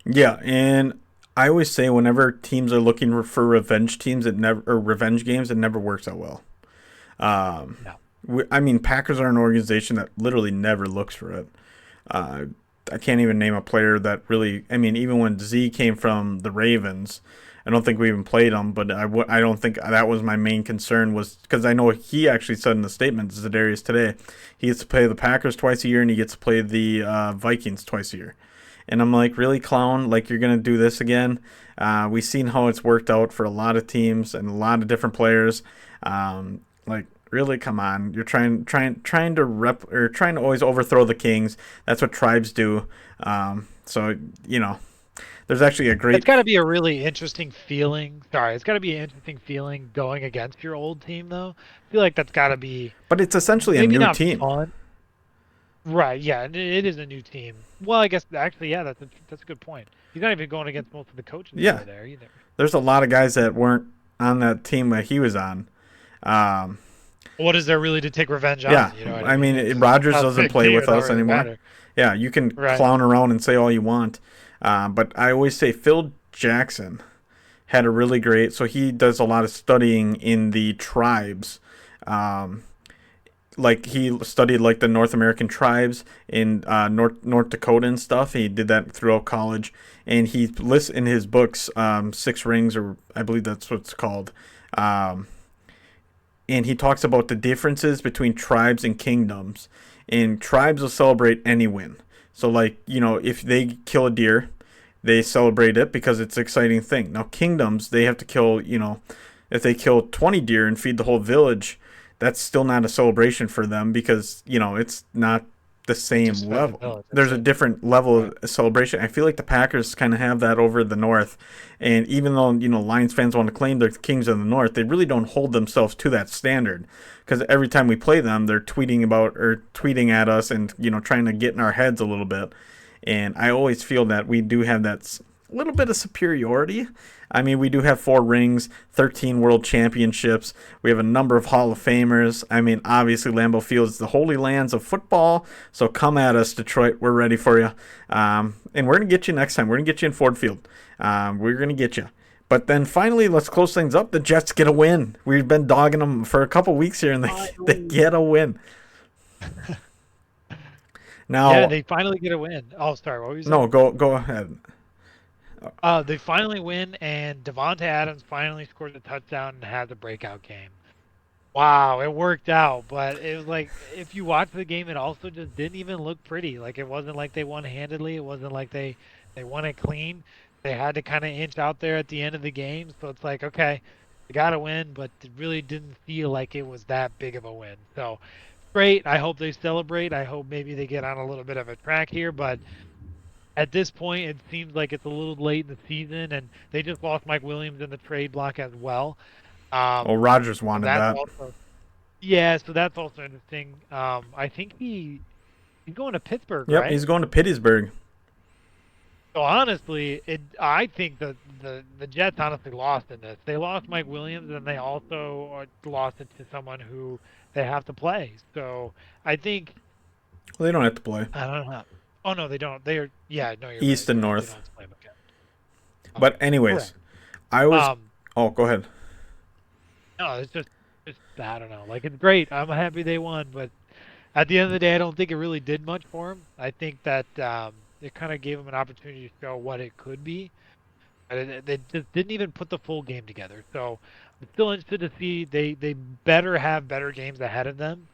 Yeah, and I always say whenever teams are looking for revenge teams, it never or revenge games, it never works out well. Um, No. I mean, Packers are an organization that literally never looks for it. Uh, I can't even name a player that really. I mean, even when Z came from the Ravens, I don't think we even played him. But I don't think that was my main concern, was because I know he actually said in the statement, Zadarius today, he gets to play the Packers twice a year and he gets to play the Vikings twice a year. And I'm like, really, clown? Like, you're gonna do this again? We've seen how it's worked out for a lot of teams and a lot of different players. Like, really, come on. You're trying to trying to always overthrow the kings. That's what tribes do. So there's actually a It's great. got to be a really interesting feeling. Sorry, it's got to be an interesting feeling going against your old team, though. I feel like that's got to be But it's essentially a maybe new not team. fun. Right, yeah, and it is a new team. Well, I guess actually, yeah, that's a good point. He's not even going against most of the coaches that Yeah, are there either. there's a lot of guys that weren't on that team that he was on. Um, What is there really to take revenge yeah, on? You know what I I mean? mean, It's Rodgers not a doesn't big play deal. It with doesn't us really anymore. matter. Yeah, you can Right. clown around and say all you want. But I always say Phil Jackson had a really great. So he does a lot of studying in the tribes Like he studied like the North American tribes in North Dakota and stuff. He did that throughout college, and he lists in his books, Six Rings, or I believe that's what it's called. Um, and he talks about the differences between tribes and kingdoms. And tribes will celebrate any win. So like if they kill a deer, they celebrate it because it's an exciting thing. Now kingdoms, they have to kill if they kill 20 deer and feed the whole village, that's still not a celebration for them because it's not the They same just fed the level. village. That's There's a it. different level Right. of celebration. I feel like the Packers kind of have that over the North, and even though Lions fans want to claim they're the kings of the North, they really don't hold themselves to that standard because every time we play them, they're tweeting about or tweeting at us and trying to get in our heads a little bit. And I always feel that we do have that little bit of superiority. I mean, we do have 4 rings, 13 world championships. We have a number of Hall of Famers. I mean, obviously, Lambeau Field is the holy lands of football. So come at us, Detroit. We're ready for you. And we're going to get you next time. We're going to get you in Ford Field. We're going to get you. But then finally, let's close things up. The Jets get a win. We've been dogging them for a couple weeks here, and they Finally. get a win. Yeah, Now, they finally get a win. Oh, sorry, what were you no, saying? go ahead. They finally win, and Devonta Adams finally scored a touchdown and had the breakout game. Wow, it worked out, but it was like if you watch the game, it also just didn't even look pretty. Like it wasn't like they won handedly. It wasn't like they won it clean. They had to kind of inch out there at the end of the game. So it's like, okay, they got to win, but it really didn't feel like it was that big of a win. So great. I hope they celebrate. I hope maybe they get on a little bit of a track here, but at this point, it seems like it's a little late in the season, and they just lost Mike Williams in the trade block as well. Oh, Um, Rogers so wanted that's that. also yeah, so that's also interesting. I think he's going to Pittsburgh, Yep, right? he's going to Pittsburgh. So honestly, I think the Jets honestly lost in this. They lost Mike Williams, and they also lost it to someone who they have to play. So I think Well, they don't have to play. I don't know. Oh no, they don't. They are. Yeah, no, you're right. East and You're right. They don't North. have to play. Okay. But Okay. anyways, Correct. I was. Um, Oh, go ahead. no, it's I don't know. Like it's great. I'm happy they won, but at the end of the day, I don't think it really did much for him. I think that it kind of gave him an opportunity to show what it could be. But they just didn't even put the full game together. So I'm still interested to see they better have better games ahead of them.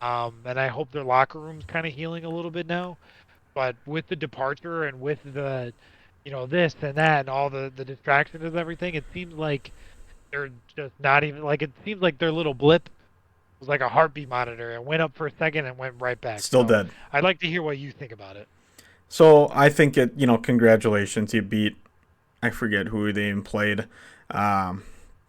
And I hope their locker room's kind of healing a little bit now. But with the departure and with the, this and that and all the distractions and everything, it seems like they're just not even like it seems like their little blip was like a heartbeat monitor and went up for a second and went right back. Still So dead. I'd like to hear what you think about it. So I think it. Congratulations. You beat. I forget who they even played, um,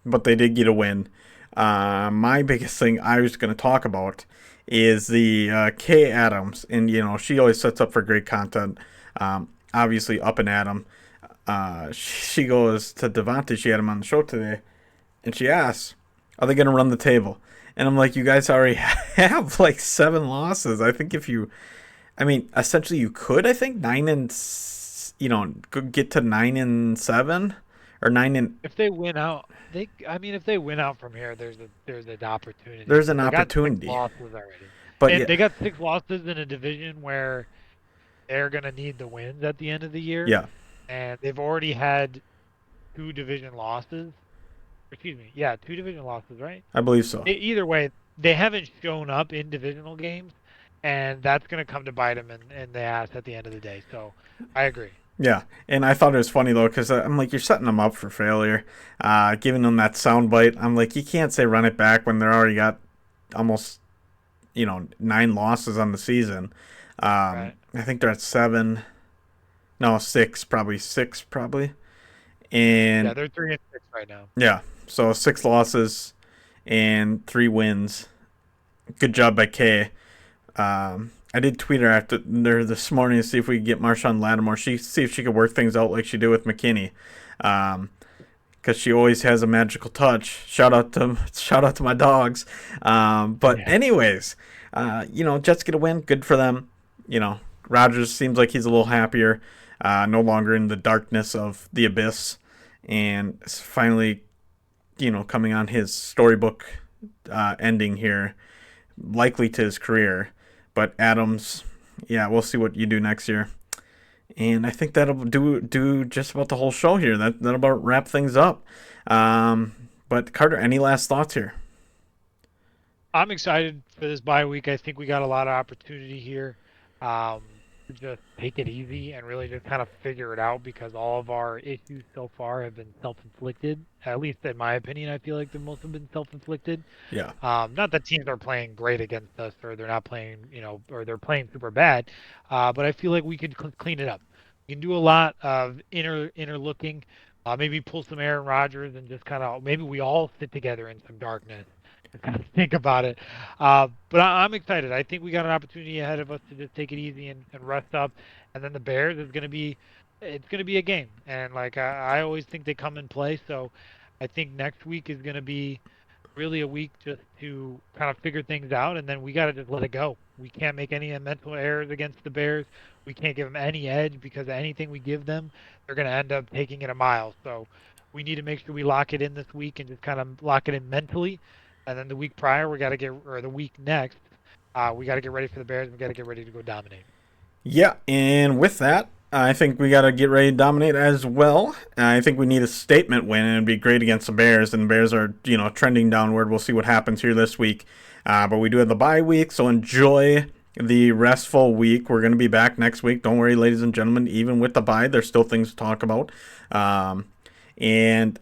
but they did get a win. My biggest thing I was going to talk about is the Kay Adams, and she always sets up for great content. Obviously, up and Adam. She goes to Devontae. She had him on the show today, and she asks, "Are they going to run the table?" And I'm like, "You guys already have like 7 losses. I think if you, I mean, essentially you could. I think could get to 9-7 or 9 and If they win out, I mean, if they win out from here, there's an opportunity there's because an they got six opportunity. losses already, But and yeah, they got 6 losses in a division where they're gonna need the wins at the end of the year, yeah, and they've already had 2 division losses. Excuse me, yeah, 2 division losses, right? I believe so. Either way, they haven't shown up in divisional games, and that's gonna come to bite them in the ass at the end of the day. So I agree. Yeah, and I thought it was funny though because I'm like, you're setting them up for failure, giving them that sound bite. I'm like, you can't say run it back when they're already got almost 9 losses on the season. Right. I think they're at 7, no 6, probably 6 probably, and Yeah, they're 3-6 right now. yeah, so 6 losses and 3 wins. Good job by Kay. I did tweet her after there this morning to see if we could get Marshawn Lattimore. See if she could work things out like she did with McKinney, because she always has a magical touch. Shout out to my dogs. But Yeah. anyways, Jets get a win. Good for them. Rodgers seems like he's a little happier, no longer in the darkness of the abyss, and finally, coming on his storybook ending here, likely to his career. But Adams, yeah, we'll see what you do next year. And I think that'll do just about the whole show here. That'll about wrap things up. But Carter, any last thoughts here? I'm excited for this bye week. I think we got a lot of opportunity here. To just take it easy and really just kind of figure it out because all of our issues so far have been self-inflicted. At least in my opinion, I feel like the most have been self-inflicted. Yeah. Not that teams are playing great against us or they're not playing, or they're playing super bad, but I feel like we could clean it up. We can do a lot of inner looking, maybe pull some Aaron Rodgers and just kind of maybe we all sit together in some darkness and kind of think about it. But I'm excited. I think we got an opportunity ahead of us to just take it easy and rest up, and then the Bears is going to be it's going to be a game, and like I always think they come and play. So I think next week is going to be really a week just to kind of figure things out, and then we got to just let it go. We can't make any mental errors against the Bears. We can't give them any edge because anything we give them, they're going to end up taking it a mile. So we need to make sure we lock it in this week and just kind of lock it in mentally. And then the week prior, we got to or the week next, we got to get ready for the Bears. We got to get ready to go dominate. Yeah, and with that, I think we got to get ready to dominate as well. I think we need a statement win, and it'd be great against the Bears. And the Bears are, trending downward. We'll see what happens here this week. But we do have the bye week, so enjoy the restful week. We're going to be back next week. Don't worry, ladies and gentlemen. Even with the bye, there's still things to talk about. And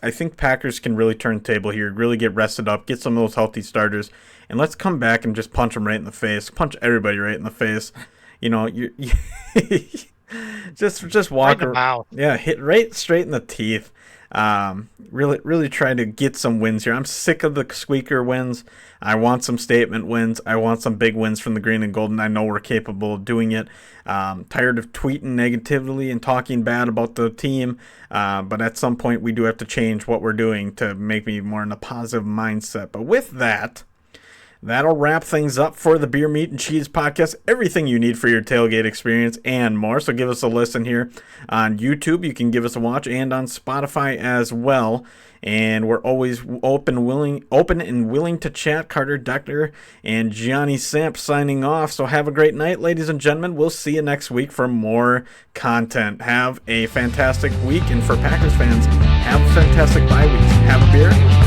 I think Packers can really turn the table here, really get rested up, get some of those healthy starters, and let's come back and just punch them right in the face, punch everybody right in the face. You just walk Right in the mouth. yeah, hit right straight in the teeth. Really try to get some wins here. I'm sick of the squeaker wins. I want some statement wins. I want some big wins from the green and golden. I know we're capable of doing it. Tired of tweeting negatively and talking bad about the team. But at some point, we do have to change what we're doing to make me more in a positive mindset. But with that, that'll wrap things up for the Beer, Meat, and Cheese podcast. Everything you need for your tailgate experience and more. So give us a listen here on YouTube. You can give us a watch, and on Spotify as well. And we're always open and willing to chat. Carter Decker and Gianni Samp signing off. So have a great night, ladies and gentlemen. We'll see you next week for more content. Have a fantastic week. And for Packers fans, have a fantastic bye week. Have a beer.